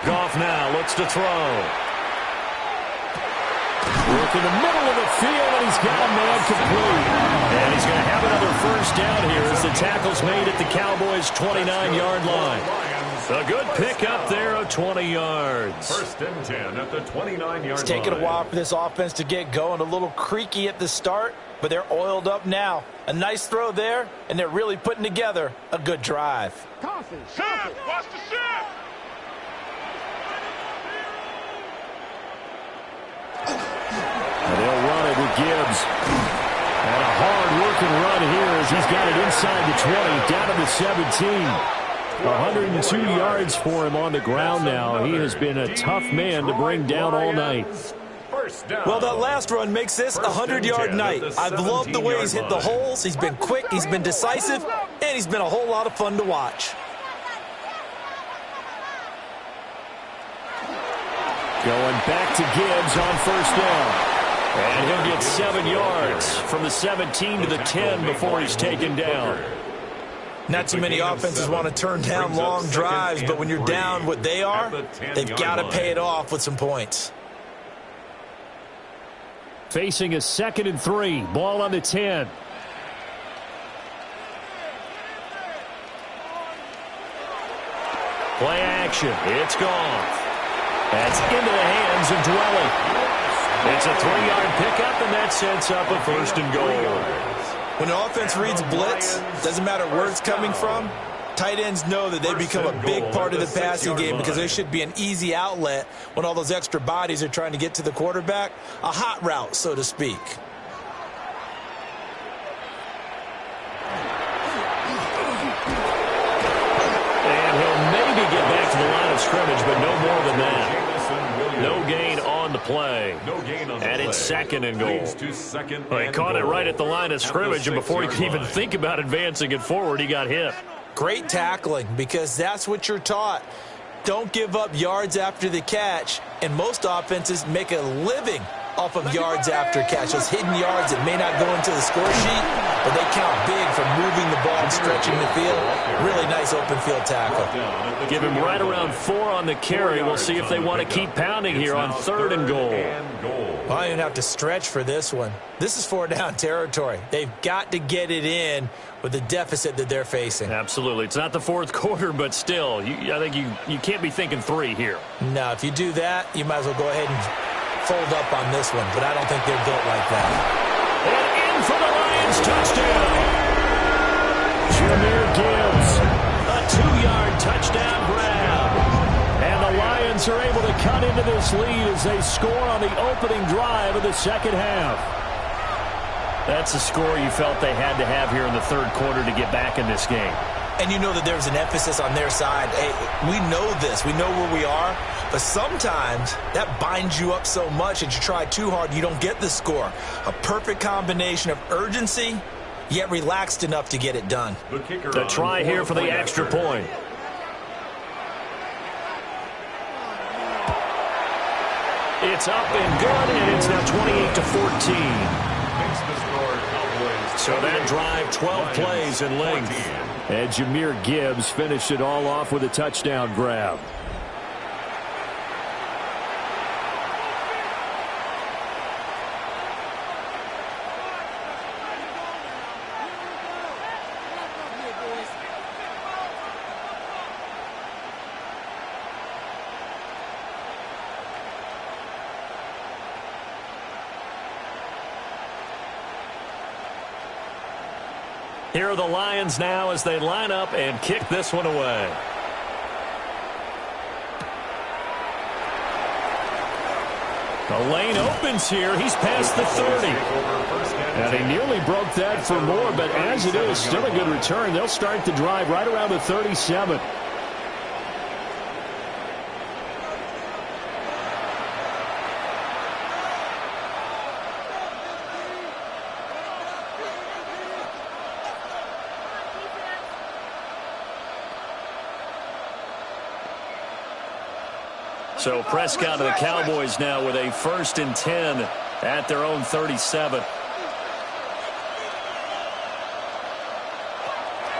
Goff now looks to throw. Look in the middle of the field, and he's got a man complete. And he's going to have another first down here as the tackle's made at the Cowboys' 29-yard line. A good pickup there of 20 yards. 1st and 10 at the 29-yard line. It's taken a while for this offense to get going. A little creaky at the start, but they're oiled up now. A nice throw there, and they're really putting together a good drive. Watch the shift! They'll run it with Gibbs. And a hard-working run here as he's got it inside the 20, down to the 17. 102 yards for him on the ground now. He has been a tough man to bring down all night. Well, that last run makes this a 100-yard night. I've loved the way he's hit the holes. He's been quick, he's been decisive, and he's been a whole lot of fun to watch. Going back to Gibbs on first down. And he'll get 7 yards from the 17 to the 10 before he's taken down. Not too many offenses want to turn down long drives, but when you're down what they are, they've got to pay it off with some points. Facing a 2nd and 3. Ball on the 10. Play action. It's gone. That's into the hands of Dwelly. It's a 3-yard pickup, and that sets up a 1st and goal. When an offense reads blitz, doesn't matter where it's coming from, tight ends know that they become a big part of the passing game because there should be an easy outlet when all those extra bodies are trying to get to the quarterback. A hot route, so to speak. And he'll maybe get back to the line of scrimmage, but no more than that. No gain on the play. And it's 2nd and goal. Well, he caught it right at the line of scrimmage, and before he could even think about advancing it forward, he got hit. Great tackling, because that's what you're taught. Don't give up yards after the catch, and most offenses make a living off of yards after catch. Those hidden yards that may not go into the score sheet, but they count big for moving the ball and stretching the field. Really nice open field tackle. Give him right around 4 on the carry. We'll see if they want to keep pounding here on 3rd and goal. Well, I don't even have to stretch for this one. This is 4-down territory. They've got to get it in with the deficit that they're facing. Absolutely. It's not the 4th quarter, but still, I think you can't be thinking 3 here. No, if you do that, you might as well go ahead and fold up on this one, but I don't think they're built like that. And in for the Lions, touchdown. Jahmyr Gibbs, a 2-yard touchdown grab. And the Lions are able to cut into this lead as they score on the opening drive of the second half. That's a score you felt they had to have here in the third quarter to get back in this game. And you know that there's an emphasis on their side. Hey, we know this. We know where we are. But sometimes that binds you up so much that you try too hard, you don't get the score. A perfect combination of urgency, yet relaxed enough to get it done. The try here for the extra point. It's up and good, and it's now 28-14. So that drive, 12 plays in length. And Jahmyr Gibbs finished it all off with a touchdown grab. Here are the Lions now as they line up and kick this one away. The lane opens here. He's past the 30. And he nearly broke that for more, but as it is, still a good return. They'll start the drive right around the 37. So Prescott of the Cowboys now with a 1st and 10 at their own 37.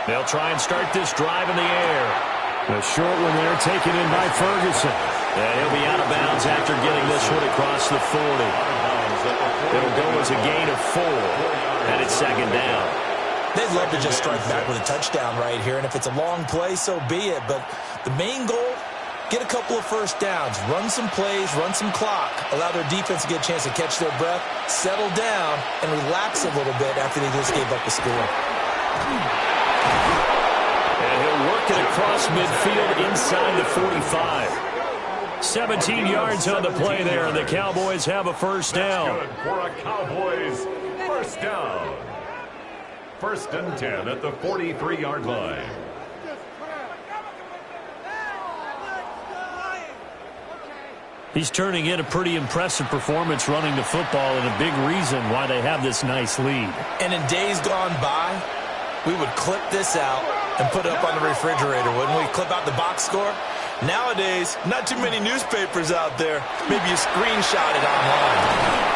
They'll try and start this drive in the air. The short one there taken in by Ferguson. And he'll be out of bounds after getting this one across the 40. It'll go as a gain of 4. And it's 2nd down. They'd love to just strike back with a touchdown right here. And if it's a long play, so be it. But the main goal, get a couple of first downs, run some plays, run some clock, allow their defense to get a chance to catch their breath, settle down, and relax a little bit after they just gave up the score. And he'll work it across midfield inside the 45. 17 yards on the play there, and the Cowboys have a first down. That's good for a Cowboys first down. 1st and 10 at the 43-yard line. He's turning in a pretty impressive performance running the football, and a big reason why they have this nice lead. And in days gone by, we would clip this out and put it up on the refrigerator, wouldn't we? Clip out the box score. Nowadays, not too many newspapers out there. Maybe you screenshot it online.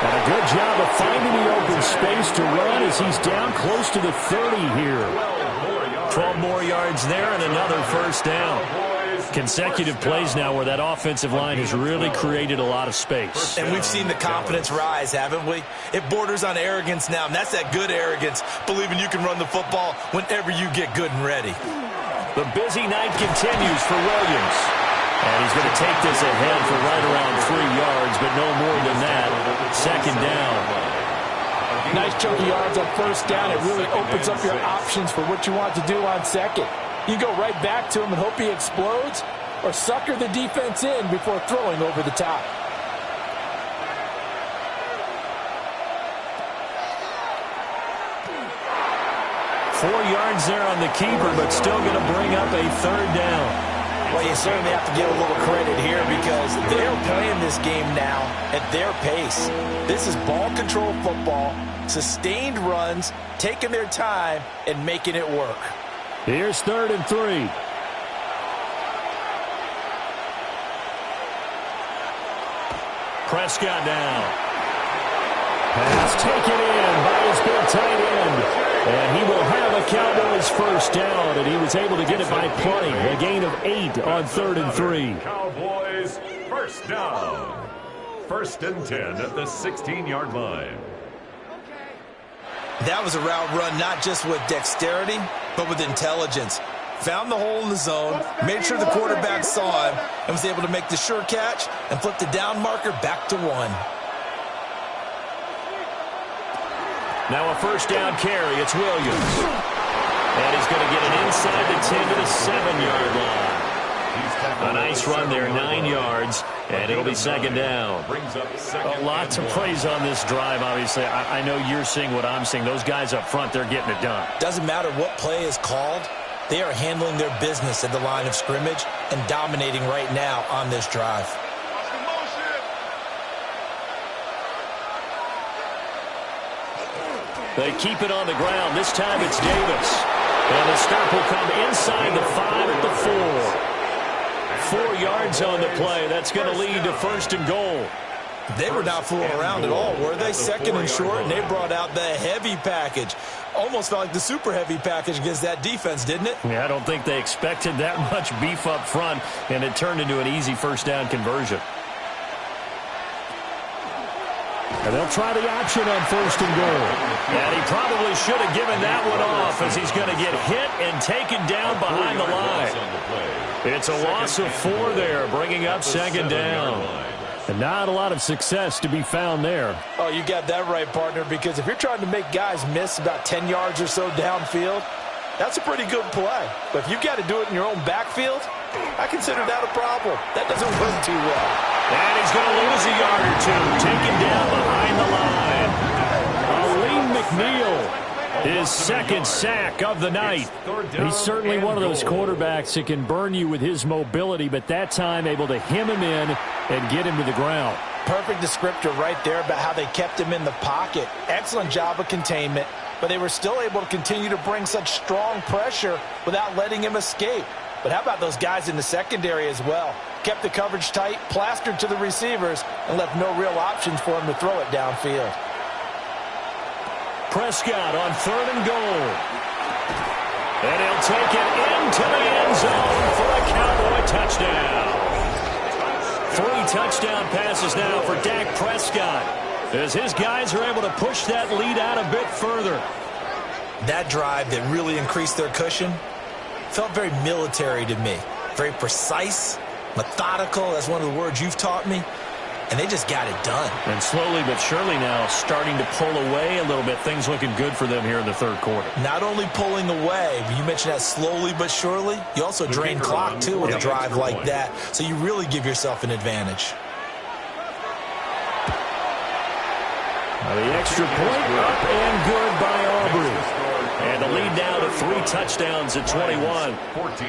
And a good job of finding the open space to run as he's down close to the 30 here. 12 more yards there and another first down. Consecutive plays now where that offensive line has really created a lot of space. And we've seen the confidence rise, haven't we? It borders on arrogance now, and that's that good arrogance, believing you can run the football whenever you get good and ready. The busy night continues for Williams. And he's going to take this ahead for right around 3 yards, but no more than that. 2nd down. Nice chunky yards on 1st down. It really opens up your options for what you want to do on 2nd. You go right back to him and hope he explodes, or sucker the defense in before throwing over the top. Four yards there on the keeper, but still going to bring up a 3rd down. Well, you certainly have to give a little credit here because they're playing this game now at their pace. This is ball control football, sustained runs, taking their time, and making it work. Here's 3rd and 3. Prescott down. Pass taken in by his big tight end. And he will have a Cowboys first down, and he was able to get it by plenty. A gain of 8 on 3rd and 3. Cowboys first down. 1st and 10 at the 16-yard line. That was a route run not just with dexterity, but with intelligence. Found the hole in the zone, made sure the quarterback saw him, and was able to make the sure catch and flip the down marker back to 1. Now a first down carry. It's Williams. And he's going to get it inside the 10 to the 7-yard line. A nice run there, 9 yards, and it'll be second down. A lot to praise on this drive, obviously. I know you're seeing what I'm seeing. Those guys up front, they're getting it done. Doesn't matter what play is called. They are handling their business at the line of scrimmage and dominating right now on this drive. They keep it on the ground. This time it's Davis. And the stop will come inside the 5 at the 4. 4 yards on the play. That's going to lead to first and goal. They were not fooling around at all, were they? Second and short, and they brought out the heavy package. Almost felt like the super heavy package against that defense, didn't it? Yeah, I don't think they expected that much beef up front, and it turned into an easy first down conversion. And they'll try the option on first and goal. And he probably should have given that one off, as he's going to get hit and taken down behind the line. It's a loss of 4 there, bringing up second down. And not a lot of success to be found there. Oh, you got that right, partner, because if you're trying to make guys miss about 10 yards or so downfield, that's a pretty good play. But if you've got to do it in your own backfield, I consider that a problem. That doesn't work too well. And he's going to lose a yard or 2, taken down behind the line. Aleem McNeil, his second sack of the night. He's certainly one of those quarterbacks that can burn you with his mobility, but that time able to hem him in and get him to the ground. Perfect descriptor right there about how they kept him in the pocket. Excellent job of containment, but they were still able to continue to bring such strong pressure without letting him escape. But how about those guys in the secondary as well? Kept the coverage tight, plastered to the receivers, and left no real options for him to throw it downfield. Prescott on 3rd and goal. And he'll take it into the end zone for a Cowboy touchdown. 3 touchdown passes now for Dak Prescott, as his guys are able to push that lead out a bit further. That drive that really increased their cushion felt very military to me. Very precise, methodical. That's one of the words you've taught me. And they just got it done. And slowly but surely now starting to pull away a little bit. Things looking good for them here in the 3rd quarter. Not only pulling away, but you mentioned that slowly but surely. You also drain clock, too, with a drive like that. So you really give yourself an advantage. The extra point up and good by Aubrey. And the lead now to 3 touchdowns at 21. 14.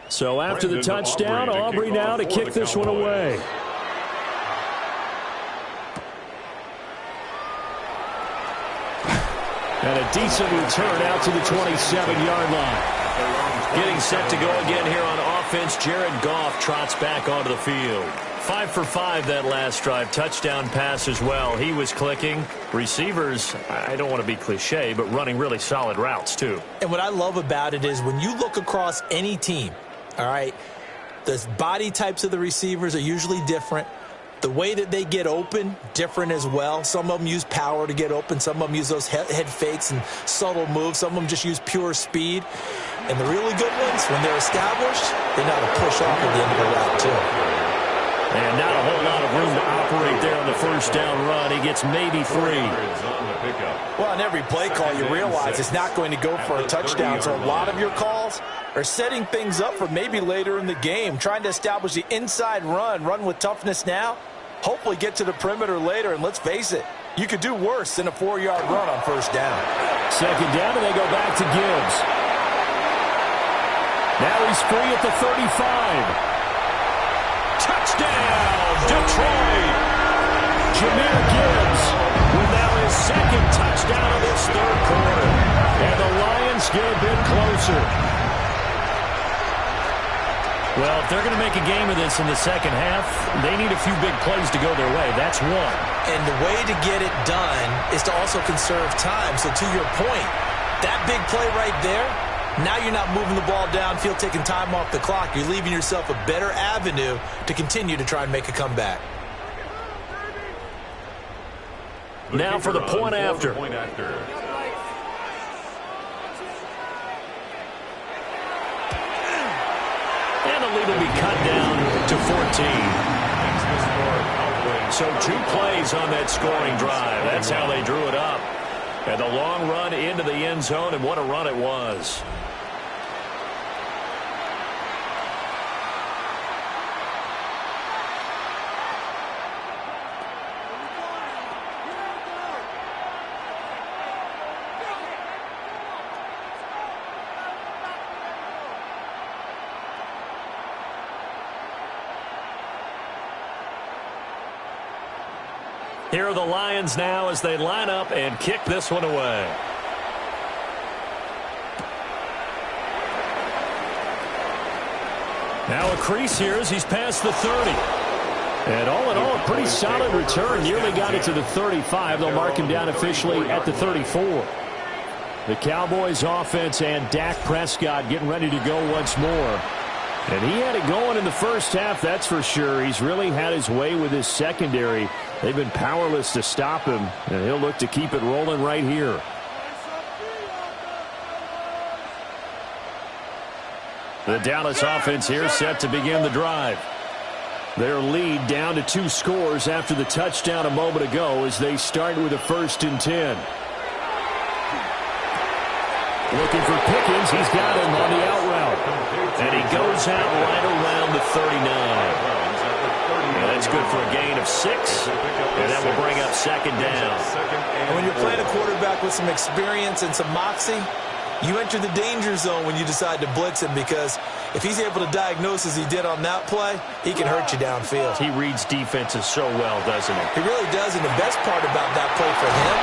So after the touchdown, Aubrey now to kick this one away. And a decent return out to the 27-yard line. Getting set to go again here on offense. Jared Goff trots back onto the field. 5 for 5 that last drive. Touchdown pass as well. He was clicking. Receivers, I don't want to be cliche, but running really solid routes too. And what I love about it is when you look across any team, all right, the body types of the receivers are usually different. The way that they get open, different as well. Some of them use power to get open. Some of them use those head fakes and subtle moves. Some of them just use pure speed. And the really good ones, when they're established, they know how to push off at the end of the route, too. And not a whole lot of room to operate there on the first down run. He gets maybe 3. Well, on every play call, you realize it's not going to go for a touchdown. So a lot of your calls are setting things up for maybe later in the game, trying to establish the inside run with toughness now, hopefully get to the perimeter later. And let's face it, you could do worse than a 4-yard run on first down. Second down, and they go back to Gibbs. Now he's free at the 35. Touchdown, Detroit! Jahmyr Gibbs with now his second touchdown of this 3rd quarter. And the Lions get a bit closer. Well, if they're going to make a game of this in the second half, they need a few big plays to go their way. That's one. And the way to get it done is to also conserve time. So to your point, that big play right there, now you're not moving the ball downfield, taking time off the clock. You're leaving yourself a better avenue to continue to try and make a comeback. Now for the point after. And the lead will be cut down to 14. So 2 plays on that scoring drive. That's how they drew it up. And the long run into the end zone, and what a run it was. Here are the Lions now as they line up and kick this one away. Now a crease here as he's past the 30. And all in all, a pretty solid return. Nearly got it to the 35. They'll mark him down officially at the 34. The Cowboys offense and Dak Prescott getting ready to go once more. And he had it going in the first half, that's for sure. He's really had his way with his secondary. They've been powerless to stop him, and he'll look to keep it rolling right here. The Dallas offense here set to begin the drive. Their lead down to 2 scores after the touchdown a moment ago as they start with a 1st and 10. Looking for Pickens. He's got him on the out route. And he goes out right around the 39. And that's good for a gain of 6. And that will bring up 2nd down. And when you're playing a quarterback with some experience and some moxie, you enter the danger zone when you decide to blitz him, because if he's able to diagnose as he did on that play, he can hurt you downfield. He reads defenses so well, doesn't he? He really does, and the best part about that play for him,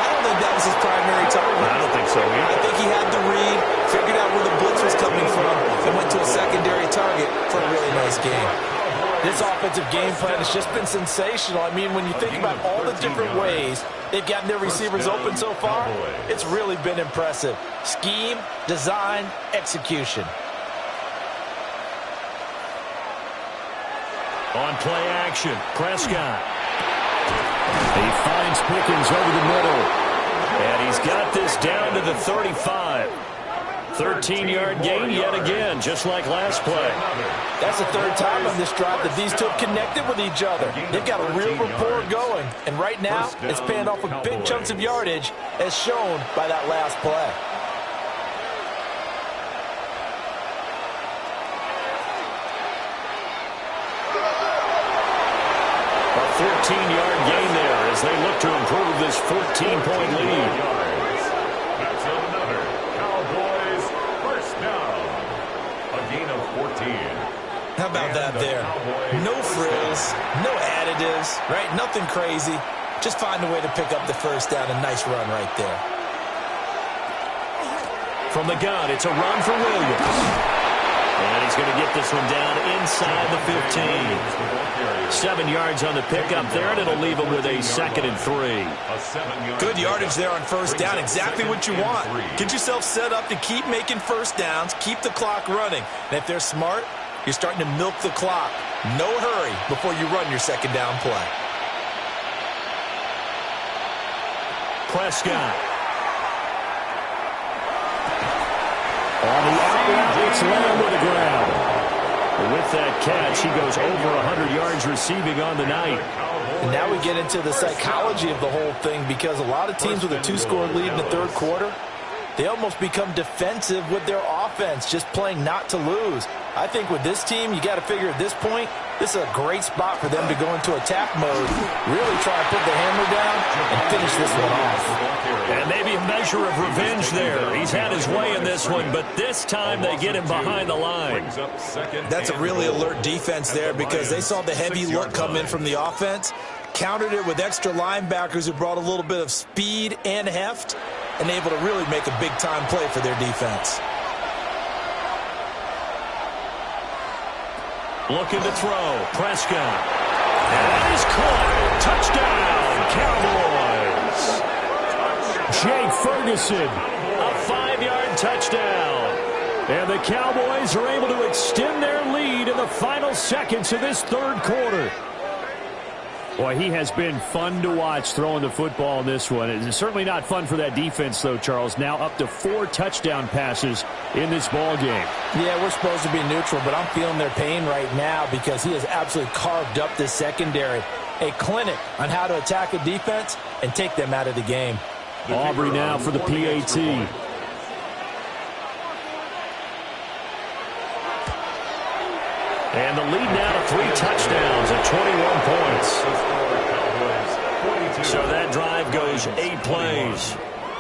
I don't think that was his primary target. I don't think so either. I think he had the read, figured out where the blitz was coming from, and went to a secondary target for a really nice game. This offensive game plan has just been sensational. I mean, when you think about all the different ways they've gotten their receivers open so far, it's really been impressive. Scheme, design, execution. On play action, Prescott. He finds Pickens over the middle. And he's got this down to the 35. 13-yard gain yet again, just like last play. That's the 3rd time on this drive that these two have connected with each other. They've got a real rapport going. And right now, it's paying off with big chunks of yardage, as shown by that last play. A 14-yard gain there as they look to improve this 14-point lead. That's another Cowboys first down. A gain of 14. How about that there? No frills, no additives, right? Nothing crazy. Just find a way to pick up the first down. A nice run right there. From the gun, it's a run for Williams. And he's going to get this one down inside the 15. 7 yards on the pickup there, and it'll leave him with a 2nd and 3. Good yardage there on first down. Exactly what you want. Get yourself set up to keep making first downs, keep the clock running. And if they're smart, you're starting to milk the clock. No hurry before you run your 2nd down play. Prescott. On the out route, it's Lamb with the ground. With that catch, he goes over 100 yards receiving on the night. And now we get into the psychology of the whole thing, because a lot of teams with a 2-score lead in the 3rd quarter, they almost become defensive with their offense, just playing not to lose. I think with this team, you got to figure at this point, this is a great spot for them to go into attack mode, really try to put the hammer down and finish this one off. And maybe a measure of revenge there. He's had his way in this one, but this time they get him behind the line. That's a really alert defense there, because they saw the heavy look come in from the offense, countered it with extra linebackers who brought a little bit of speed and heft, and able to really make a big-time play for their defense. Looking to throw, Prescott. And that is caught. Touchdown, Cowboys. Jake Ferguson, a 5-yard touchdown. And the Cowboys are able to extend their lead in the final seconds of this 3rd quarter. Boy, he has been fun to watch throwing the football in this one. It's certainly not fun for that defense, though, Charles. Now up to 4 touchdown passes in this ball game. Yeah, we're supposed to be neutral, but I'm feeling their pain right now because he has absolutely carved up this secondary. A clinic on how to attack a defense and take them out of the game. Aubrey now for the PAT. And the lead now to 3 touchdowns at 21 points. So that drive goes 8 plays.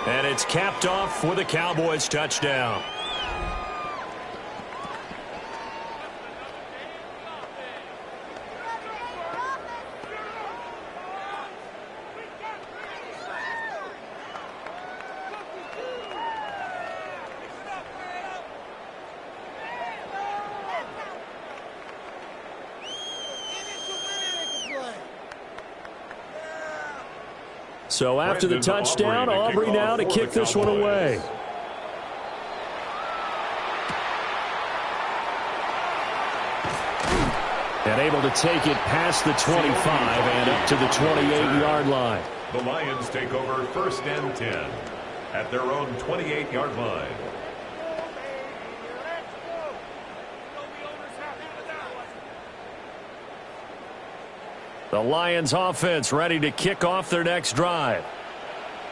And it's capped off with a Cowboys touchdown. So after the touchdown, Aubrey now to kick this one away. And able to take it past the 25 and up to the 28-yard line. The Lions take over 1st and 10 at their own 28-yard line. The Lions offense ready to kick off their next drive.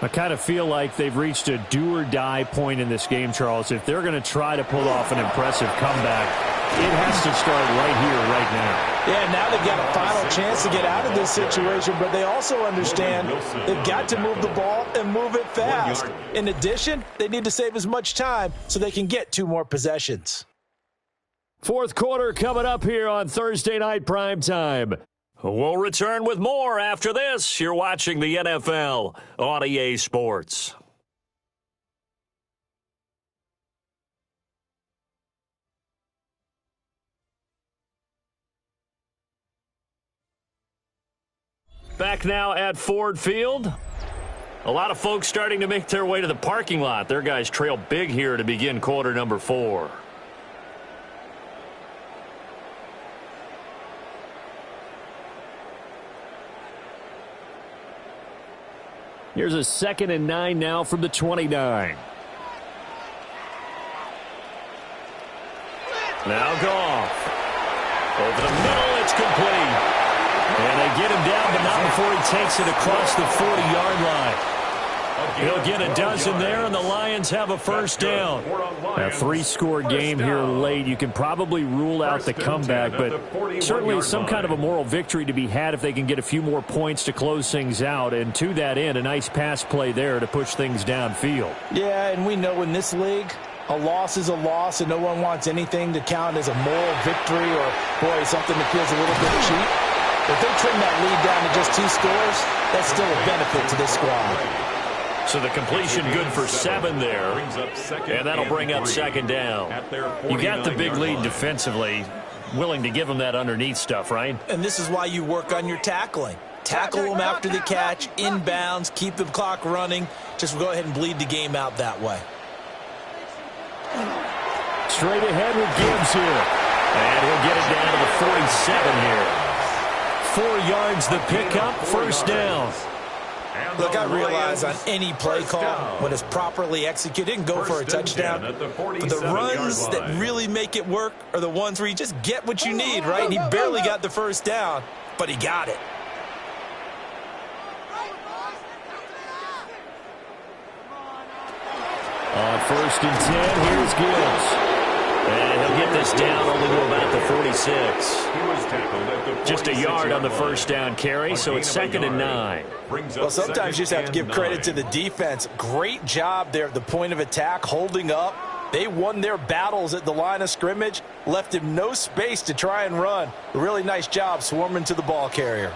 I kind of feel like they've reached a do-or-die point in this game, Charles. If they're going to try to pull off an impressive comeback, it has to start right here, right now. Yeah, now they've got a final chance to get out of this situation, but they also understand they've got to move the ball and move it fast. In addition, they need to save as much time so they can get 2 more possessions. Fourth quarter coming up here on Thursday Night Primetime. We'll return with more after this. You're watching the NFL on EA Sports. Back now at Ford Field. A lot of folks starting to make their way to the parking lot. Their guys trail big here to begin quarter number 4. Here's a 2nd and 9 now from the 29. Now Goff. Over the middle, it's complete. And they get him down, but not before he takes it across the 40-yard line. He'll get a dozen there, and the Lions have a first down. A 3-score game here late. You can probably rule out the comeback, but certainly some kind of a moral victory to be had if they can get a few more points to close things out. And to that end, a nice pass play there to push things downfield. Yeah, and we know in this league, a loss is a loss, and no one wants anything to count as a moral victory or, boy, something that feels a little bit cheap. If they trim that lead down to just 2 scores, that's still a benefit to this squad. So the completion good for 7 there, and that'll bring up 2nd down. You got the big lead defensively, willing to give them that underneath stuff, right? And this is why you work on your tackling. Tackle them after the catch, inbounds, keep the clock running. Just go ahead and bleed the game out that way. Straight ahead with Gibbs here. And he'll get it down to the 47 here. 4 yards the pickup, first down. Look, I realize on any play call, when it's properly executed, and go for a touchdown. But the runs that really make it work are the ones where you just get what you need, right? And he barely got the first down, but he got it. On 1st and 10, here's Gibbs. And he'll get this down only to about the 46. Just a yard on the first down carry, so it's 2nd and 9. Well, sometimes you just have to give credit to the defense. Great job there at the point of attack, holding up. They won their battles at the line of scrimmage, left him no space to try and run. A really nice job swarming to the ball carrier.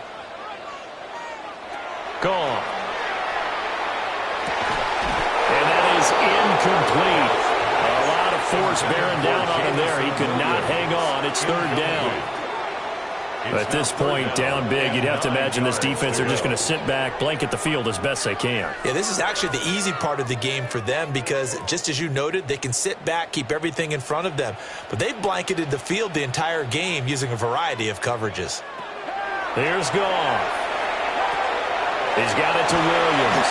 Gone. And that is incomplete. A lot of force bearing down on him there. He could not hang on. It's 3rd down. But at this point, down big, you'd have to imagine this defense, they're just going to sit back, blanket the field as best they can. Yeah, this is actually the easy part of the game for them because, just as you noted, they can sit back, keep everything in front of them. But they've blanketed the field the entire game using a variety of coverages. Here's Goff. He's got it to Williams.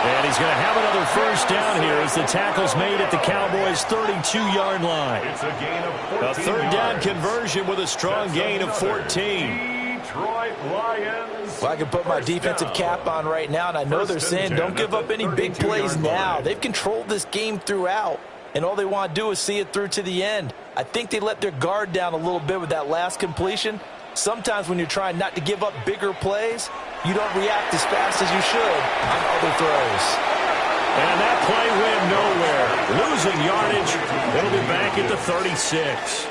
And he's going to have another first down here as the tackle's made at the Cowboys' 32-yard line. It's a gain of 14 A third down yards. conversion with a strong gain of 14. Detroit Lions. Well, I can put my defensive cap on right now, and I know they're saying don't give up any big plays now. They've controlled this game throughout, and all they want to do is see it through to the end. I think they let their guard down a little bit with that last completion. Sometimes when you're trying not to give up bigger plays, you don't react as fast as you should on other throws. And that play went nowhere. Losing yardage. It'll be back at the 36.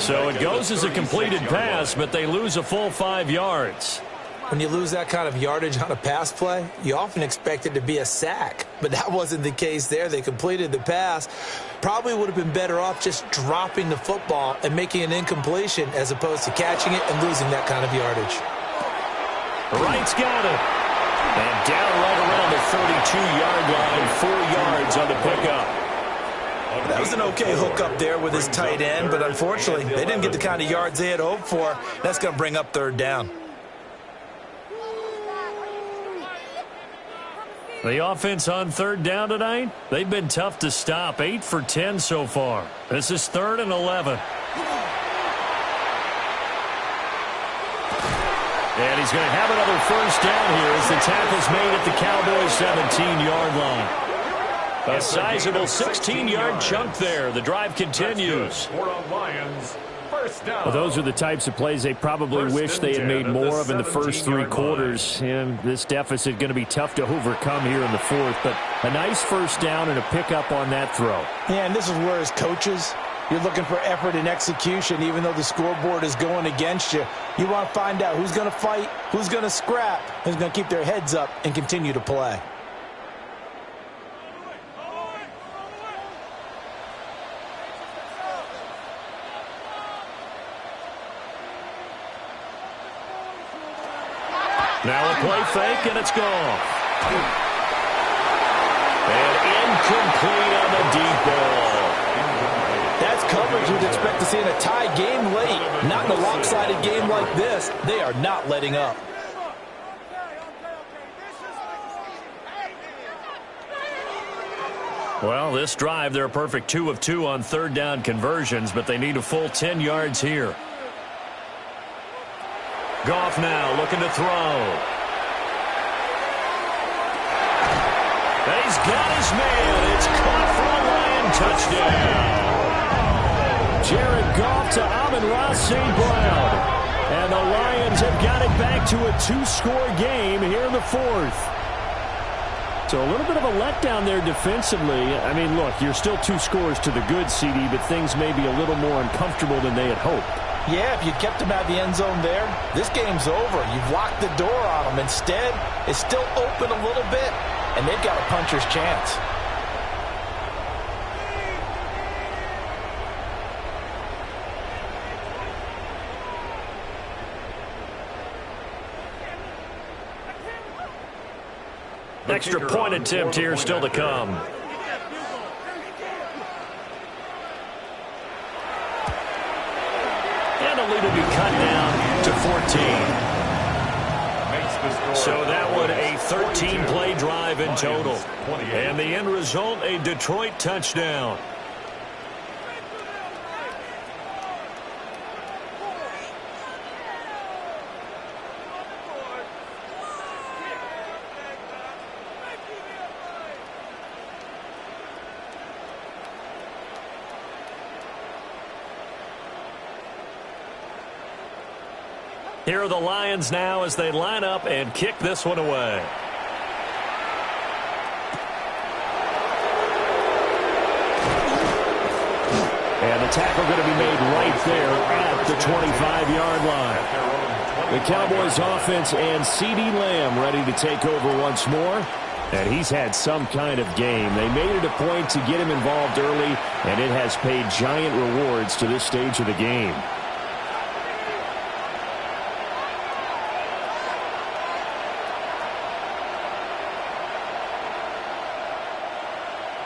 So it goes as a completed pass, but they lose a full 5 yards. When you lose that kind of yardage on a pass play, you often expect it to be a sack. But that wasn't the case there. They completed the pass. Probably would have been better off just dropping the football and making an incompletion as opposed to catching it and losing that kind of yardage. Wright's got it. And down right around the 32-yard line, 4 yards on the pickup. That was an okay hook up there with his tight end, but unfortunately, they didn't get the kind of yards they had hoped for. That's going to bring up third down. The offense on third down tonight, they've been tough to stop. 8 for 10 so far. This is 3rd and 11. And he's going to have another first down here as the tackle's made at the Cowboys' 17-yard line. A sizable 16-yard chunk there. The drive continues. Well, those are the types of plays they probably wish they had made more of in the first 3 quarters. And this deficit going to be tough to overcome here in the 4th. But a nice first down and a pickup on that throw. Yeah, and this is where as coaches, you're looking for effort and execution. Even though the scoreboard is going against you, you want to find out who's going to fight, who's going to scrap, who's going to keep their heads up and continue to play. Now a play fake, and it's gone. And incomplete on the deep ball. That's coverage you'd expect to see in a tie game late. Not in a lopsided game like this. They are not letting up. Well, this drive, they're a perfect 2 of 2 on third down conversions, but they need a full 10 yards here. Goff now looking to throw. And he's got his man. It's caught for a Lion touchdown. Jared Goff to Amon-Ra St. Brown. And the Lions have got it back to a 2-score game here in the 4th. So a little bit of a letdown there defensively. I mean, look, you're still 2 scores to the good, CD, but things may be a little more uncomfortable than they had hoped. Yeah, if you kept him out of the end zone there, this game's over. You've locked the door on him. Instead, it's still open a little bit, and they've got a puncher's chance. Extra point attempt here still to come. And the lead will be cut down to 14. So that one a 13-play drive in total. And the end result, a Detroit touchdown. Here are the Lions now as they line up and kick this one away. And the tackle going to be made right there at the 25-yard line. The Cowboys offense and CeeDee Lamb ready to take over once more. And he's had some kind of game. They made it a point to get him involved early, and it has paid giant rewards to this stage of the game.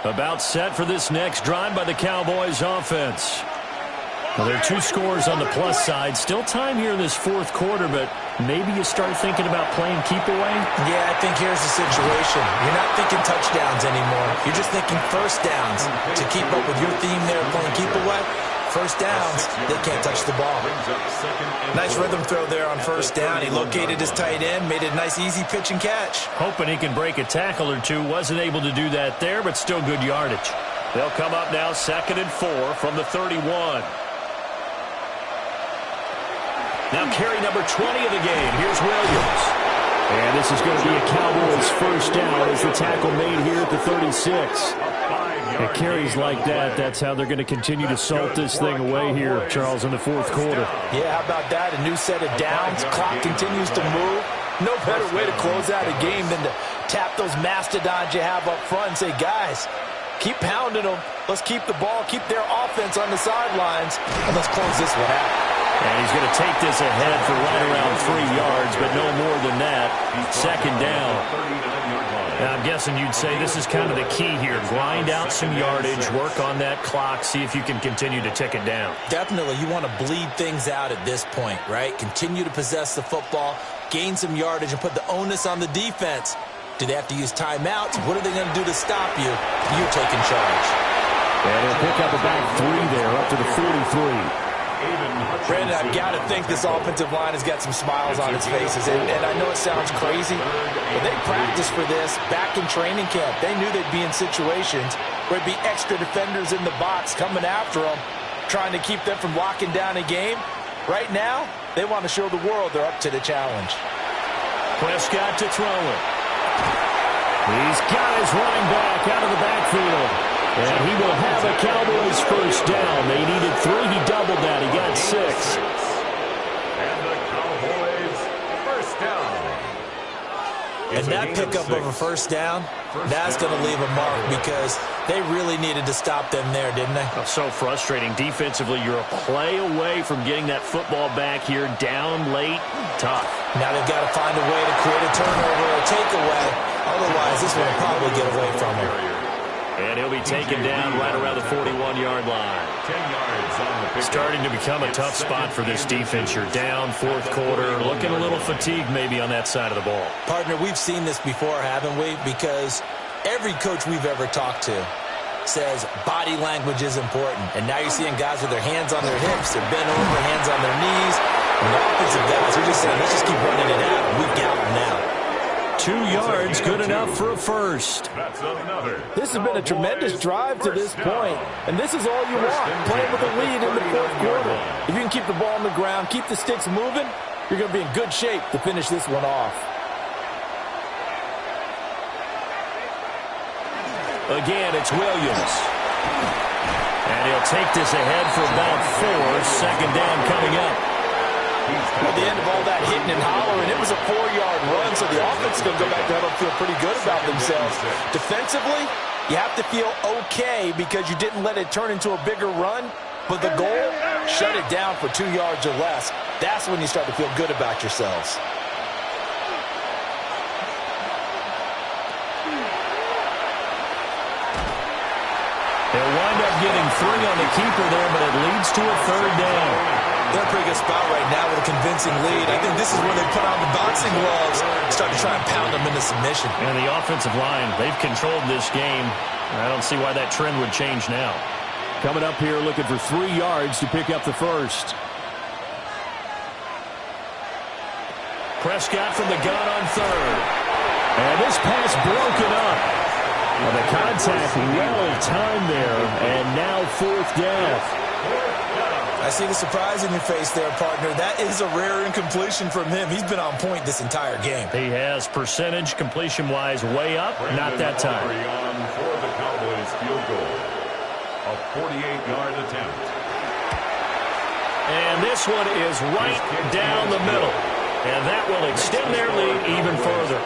About set for this next drive by the Cowboys offense. Well, there are 2 scores on the plus side. Still time here in this 4th quarter, but maybe you start thinking about playing keep away? Yeah, I think here's the situation. You're not thinking touchdowns anymore. You're just thinking first downs. To keep up with your theme there of playing keep away, first downs, they can't touch the ball. Nice rhythm throw there on first down. He located his tight end, made it a nice easy pitch and catch. Hoping he can break a tackle or two. Wasn't able to do that there, but still good yardage. They'll come up now 2nd and 4 from the 31. Now carry number 20 of the game. Here's Williams. And this is going to be a Cowboys first down as the tackle made here at the 36. It carries like that. That's how they're going to continue to salt this thing away here, Charles, in the fourth quarter. Yeah, how about that? A new set of downs. Clock continues to move. No better way to close out a game than to tap those mastodons you have up front and say, guys, keep pounding them. Let's keep the ball, keep their offense on the sidelines, and let's close this one out. And he's going to take this ahead for right around 3 yards, but no more than that. Second down. Now, I'm guessing you'd say this is kind of the key here. Grind out some yardage, work on that clock, see if you can continue to tick it down. Definitely, you want to bleed things out at this point, right? Continue to possess the football, gain some yardage, and put the onus on the defense. Do they have to use timeouts? What are they going to do to stop you? You're taking charge. And he'll pick up about 3 there, up to the 43. Brandon, I've got to think this offensive line has got some smiles on its faces. And I know it sounds crazy, but they practiced for this back in training camp. They knew they'd be in situations where there'd be extra defenders in the box coming after them, trying to keep them from locking down a game. Right now, they want to show the world they're up to the challenge. Prescott to throw it. He's got his running back out of the backfield. And he will have a Cowboys first down. They needed 3. He doubled that. He got 6. And the Cowboys first down. And that pickup of a first down, that's going to leave a mark because they really needed to stop them there, didn't they? Oh, so frustrating. Defensively, you're a play away from getting that football back here. Down late, tough. Now they've got to find a way to create a turnover or a takeaway. Otherwise, this one will probably get away from him. And he'll be taken down right around the 41-yard line. 10 yards on the pickup. Starting to become a tough spot for this defense. You're down, fourth quarter, looking a little fatigued maybe on that side of the ball. Partner, we've seen this before, haven't we? Because every coach we've ever talked to says body language is important. And now you're seeing guys with their hands on their hips, they're bent over, hands on their knees. And the offensive guys are just saying, let's just keep running it out. We've got them now. 2 yards, good enough for a first. This has been a tremendous drive to this point, and this is all you want, playing with a lead in the fourth quarter. If you can keep the ball on the ground, keep the sticks moving, you're going to be in good shape to finish this one off. Again, it's Williams. And he'll take this ahead for about 4. Second down coming up. At the end of all that hitting and hollering, it was a 4-yard run, so the offense is going to go back there and feel pretty good about themselves. Defensively, you have to feel okay because you didn't let it turn into a bigger run, but the goal, shut it down for 2 yards or less. That's when you start to feel good about yourselves. They'll wind up getting 3 on the keeper there, but it leads to a third down. They're in a pretty good spot right now with a convincing lead. I think this is where they put on the boxing gloves, start to try and pound them into submission. And the offensive line, they've controlled this game. I don't see why that trend would change now. Coming up here looking for 3 yards to pick up the first. Prescott from the gun on third. And this pass broken up. Well, the contact well timed there, and now fourth down. I see the surprise in your face there, partner. That is a rare incompletion from him. He's been on point this entire game. He has percentage completion-wise way up. Not that time. On for the Cowboys field goal. A 48-yard attempt. And this one is right down the middle. And that will extend their lead even further.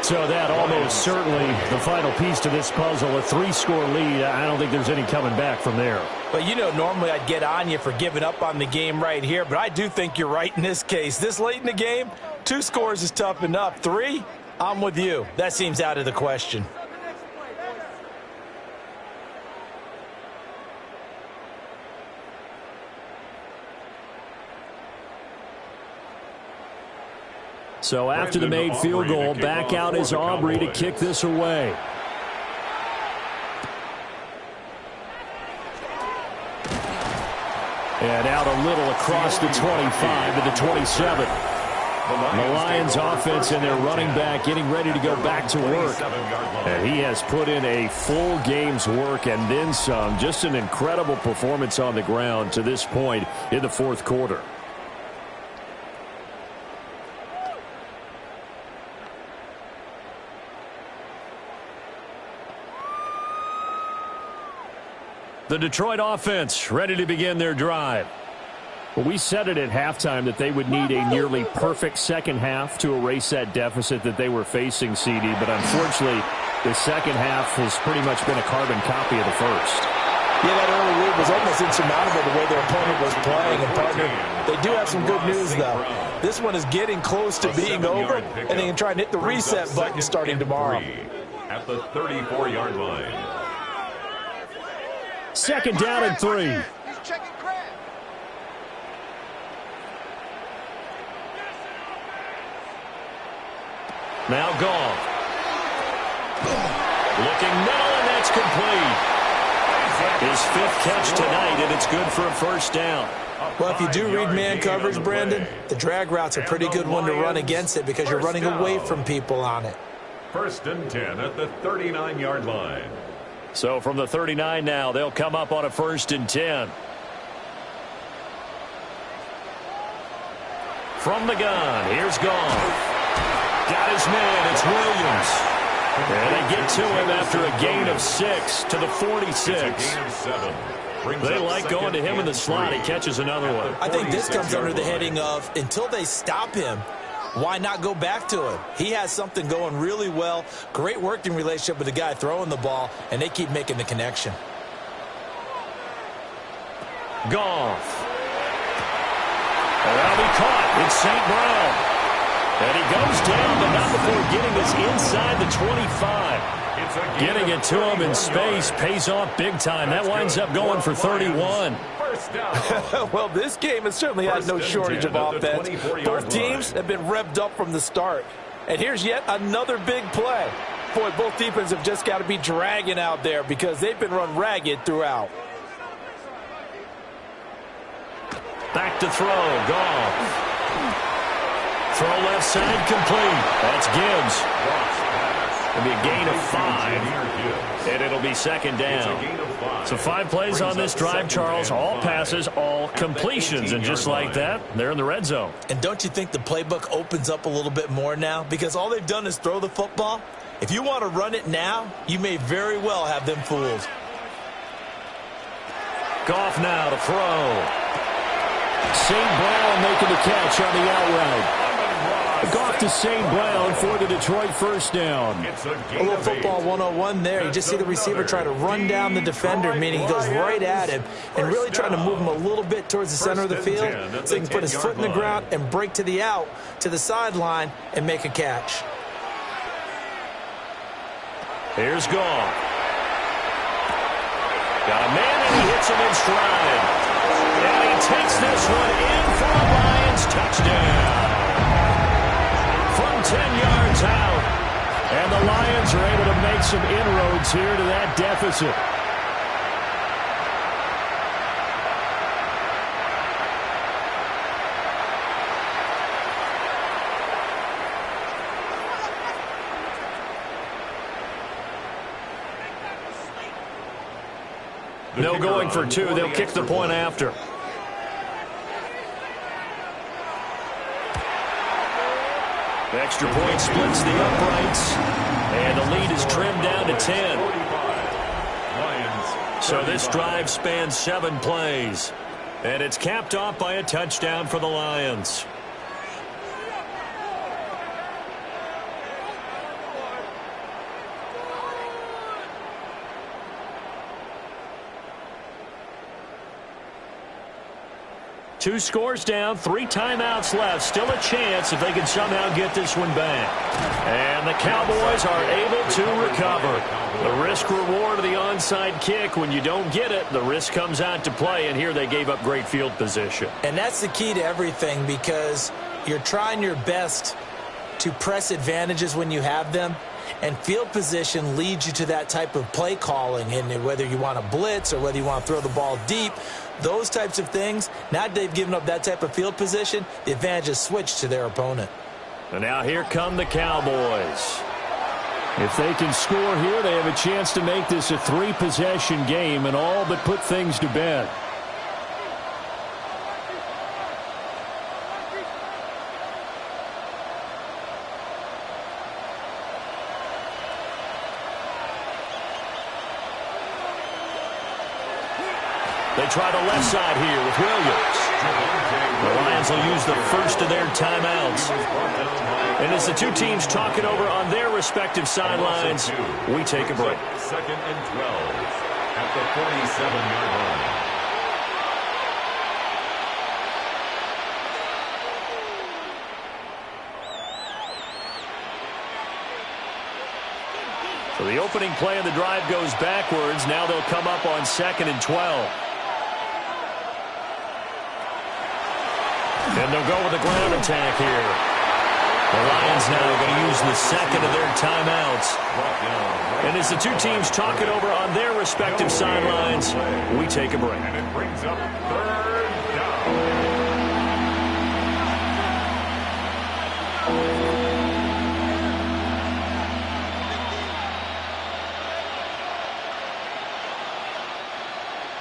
So that almost certainly the final piece to this puzzle, a 3-score lead. I don't think there's any coming back from there. But you know, normally I'd get on you for giving up on the game right here, but I do think you're right in this case. This late in the game, 2 scores is tough enough. 3, I'm with you. That seems out of the question. So after the made field goal, back out is Aubrey to kick this away. And out a little across the 25 to the 27. The Lions offense and their running back getting ready to go back to work. And he has put in a full game's work and then some. Just an incredible performance on the ground to this point in the fourth quarter. The Detroit offense ready to begin their drive. Well, we said it at halftime that they would need a nearly perfect second half to erase that deficit that they were facing, CD. But unfortunately, the second half has pretty much been a carbon copy of the first. Yeah, that early lead was almost insurmountable the way their opponent was playing. And, partner, they do have some good news, though. This one is getting close to being over, and they can try and hit the reset button starting tomorrow. At the 34-yard line. Second down and 3. Now Goff. Looking middle, and that's complete. His 5th catch tonight, and it's good for a first down. Well, if you do read man coverage, Brandon, the drag route's a pretty good one to run against it because you're running away from people on it. 1st and 10 at the 39-yard line. So from the 39 now, they'll come up on a 1st and 10. From the gun, here's Goff. Got his man, it's Williams. And they get to him after a gain of 6 to the 46. They like going to him in the slot. He catches another one. I think this comes under the heading of, until they stop him, why not go back to him? He has something going really well. Great working relationship with the guy throwing the ball, and they keep making the connection. Goff. And that'll be caught. It's St. Brown. And he goes down, but not before getting us inside the 25. Getting it to him in space pays off big time. That winds up going for 31. Well, this game has certainly had no shortage of offense. Both teams have been revved up from the start. And here's yet another big play. Boy, both defenses have just got to be dragging out there because they've been run ragged throughout. Back to throw. Goff. Throw left side complete. That's Gibbs. It'll be a gain of 5. And it'll be second down. So 5 plays on this drive, Charles. All passes, all completions. And just like that, they're in the red zone. And don't you think the playbook opens up a little bit more now? Because all they've done is throw the football. If you want to run it now, you may very well have them fooled. Goff now to throw. St. Brown making the catch on the outright. Goff to St. Brown for the Detroit first down. A little football 101 there. You just see the receiver try to run down the defender, meaning he goes right at him and really trying to move him a little bit towards the center of the field so he can put his foot in the ground and break to the out, to the sideline, and make a catch. Here's Goff. Got a man, and he hits him in stride. And he takes this one in for a Lions touchdown. From 10 yards out. And the Lions are able to make some inroads here to that deficit. No going for 2. They'll kick the point after. The extra point splits the uprights. And the lead is trimmed down to 10. So this drive spans 7 plays. And it's capped off by a touchdown for the Lions. Two scores down, 3 timeouts left. Still a chance if they can somehow get this one back. And the Cowboys are able to recover. The risk-reward of the onside kick, when you don't get it, the risk comes out to play, and here they gave up great field position. And that's the key to everything because you're trying your best to press advantages when you have them. And field position leads you to that type of play calling. And whether you want to blitz or whether you want to throw the ball deep, those types of things, now that they've given up that type of field position, the advantage is switched to their opponent. And now here come the Cowboys. If they can score here, they have a chance to make this a 3-possession game and all but put things to bed. They try the left side here with Williams. The Lions will use the first of their timeouts. And as the two teams talk it over on their respective sidelines, we take a break. 2nd and 12 at the 47-yard line. So the opening play of the drive goes backwards. Now they'll come up on 2nd and 12. And they'll go with the ground attack here. The Lions now are going to use the second of their timeouts. And as the two teams talk it over on their respective sidelines, we take a break. And it brings up 3rd down.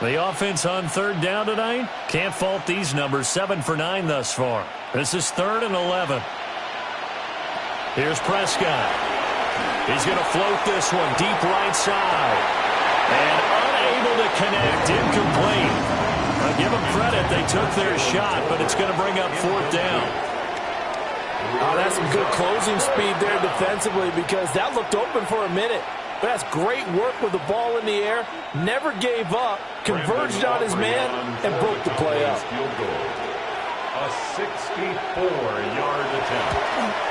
The offense on 3rd down tonight, can't fault these numbers. 7 for 9 thus far. This is 3rd and 11. Here's Prescott. He's going to float this one deep right side. And unable to connect, incomplete. I'll give them credit, they took their shot, but it's going to bring up 4th down. Oh, that's some good closing speed there defensively because that looked open for a minute. But that's great work with the ball in the air. Never gave up, converged on his man, and broke the play up. A 64-yard attempt.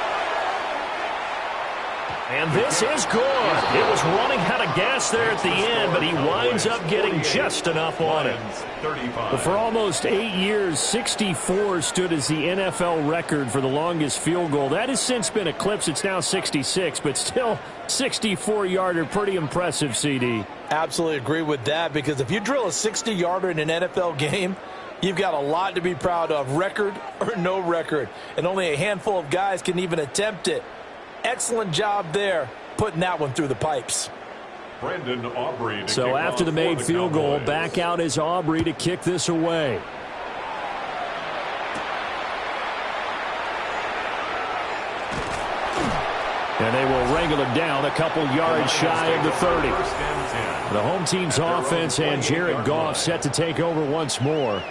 And this is good. It was running out of gas there at the end, but he winds up getting just enough on it. But for almost 8 years, 64 stood as the NFL record for the longest field goal. That has since been eclipsed. It's now 66, but still 64-yarder. Pretty impressive, CD. Absolutely agree with that because if you drill a 60-yarder in an NFL game, you've got a lot to be proud of, record or no record. And only a handful of guys can even attempt it. Excellent job there, putting that one through the pipes. Brendan Aubrey. So after the made field goal, back out is Aubrey to kick this away. And they will wrangle him down a couple yards shy of the 30. The home team's offense and Jared Goff set to take over once more.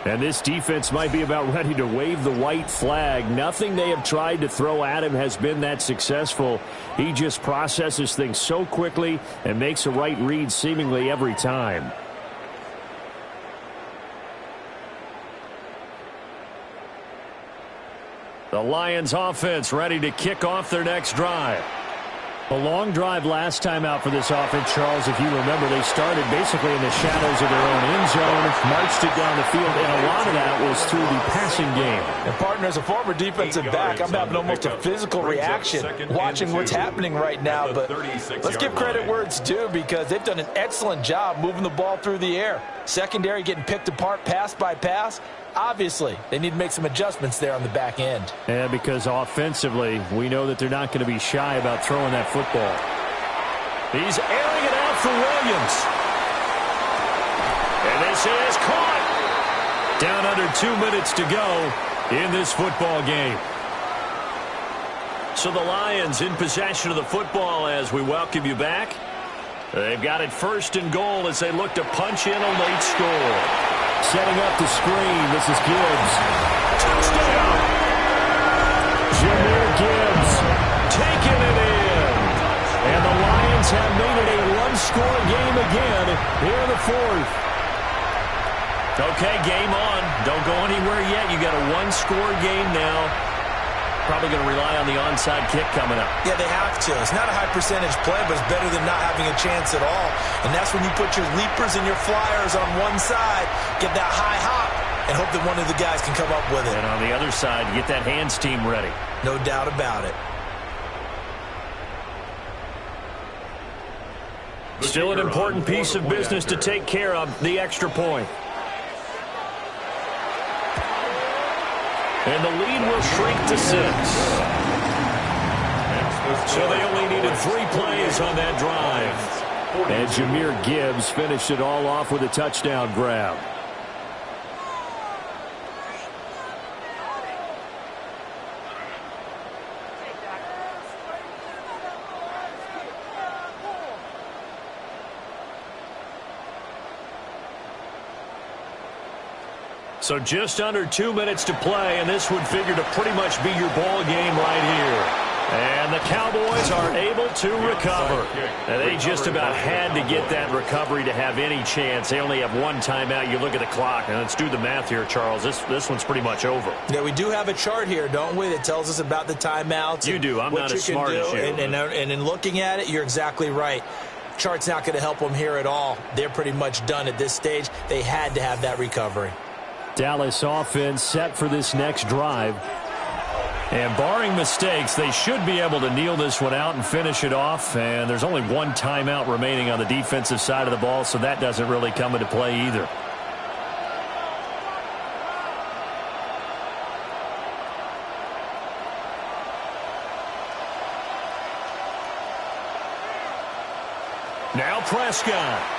And this defense might be about ready to wave the white flag. Nothing they have tried to throw at him has been that successful. He just processes things so quickly and makes a right read seemingly every time. The Lions offense ready to kick off their next drive. A long drive last time out for this offense, Charles. If you remember, they started basically in the shadows of their own end zone, marched it down the field, and a lot of that was through the passing game. And, partner, as a former defensive back, I'm having almost a physical reaction watching what's happening right now. But let's give credit where it's due because they've done an excellent job moving the ball through the air. Secondary getting picked apart pass by pass. Obviously, they need to make some adjustments there on the back end. Yeah, because offensively, we know that they're not going to be shy about throwing that football. He's airing it out for Williams. And this is caught. Down under 2 minutes to go in this football game. So the Lions in possession of the football as we welcome you back. They've got it 1st and goal as they look to punch in a late score. Setting up the screen, this is Gibbs. Touchdown! Jahmyr Gibbs taking it in. And the Lions have made it a one-score game again here in the 4th. Okay, game on. Don't go anywhere yet. You got a one-score game now. Probably going to rely on the onside kick coming up. Yeah, they have to. It's not a high percentage play, but it's better than not having a chance at all. And that's when you put your leapers and your flyers on one side, get that high hop, and hope that one of the guys can come up with it. And on the other side, get that hands team ready. No doubt about it. Still an important piece of business to take care of, the extra point. And the lead will shrink to 6. So they only needed 3 plays on that drive. And Jahmyr Gibbs finished it all off with a touchdown grab. So just under 2 minutes to play, and this would figure to pretty much be your ball game right here. And the Cowboys are able to recover. And they just about had to get that recovery to have any chance. They only have 1 timeout. You look at the clock, and let's do the math here, Charles. This one's pretty much over. Yeah, we do have a chart here, don't we, that tells us about the timeouts. You do. I'm not as smart as you. And in looking at it, you're exactly right. Chart's not going to help them here at all. They're pretty much done at this stage. They had to have that recovery. Dallas offense set for this next drive. And barring mistakes, they should be able to kneel this one out and finish it off. And there's only 1 timeout remaining on the defensive side of the ball, so that doesn't really come into play either. Now Prescott.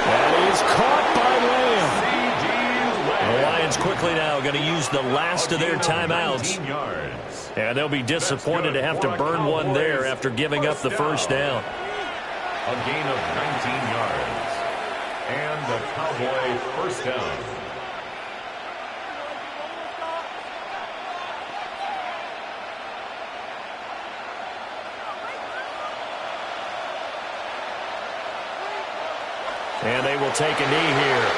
That is caught by Lamb. The Lions quickly now going to use the last of their timeouts. And they'll be disappointed to have to burn one there after giving up the first down. A gain of 19 yards. And the Cowboy first down. And they will take a knee here.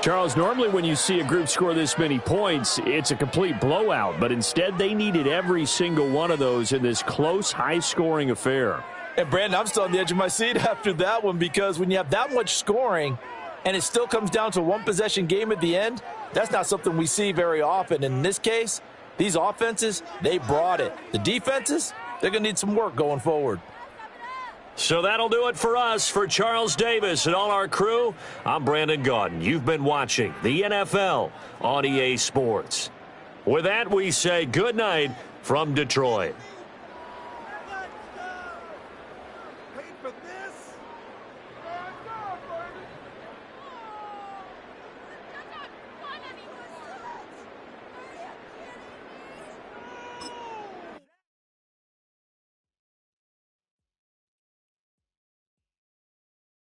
Charles, normally when you see a group score this many points, it's a complete blowout. But instead, they needed every single one of those in this close, high-scoring affair. And, Brandon, I'm still on the edge of my seat after that one because when you have that much scoring and it still comes down to a one-possession game at the end, that's not something we see very often. And in this case, these offenses, they brought it. The defenses, they're going to need some work going forward. So that'll do it for us. For Charles Davis and all our crew, I'm Brandon Gaudin. You've been watching the NFL on EA Sports. With that, we say good night from Detroit.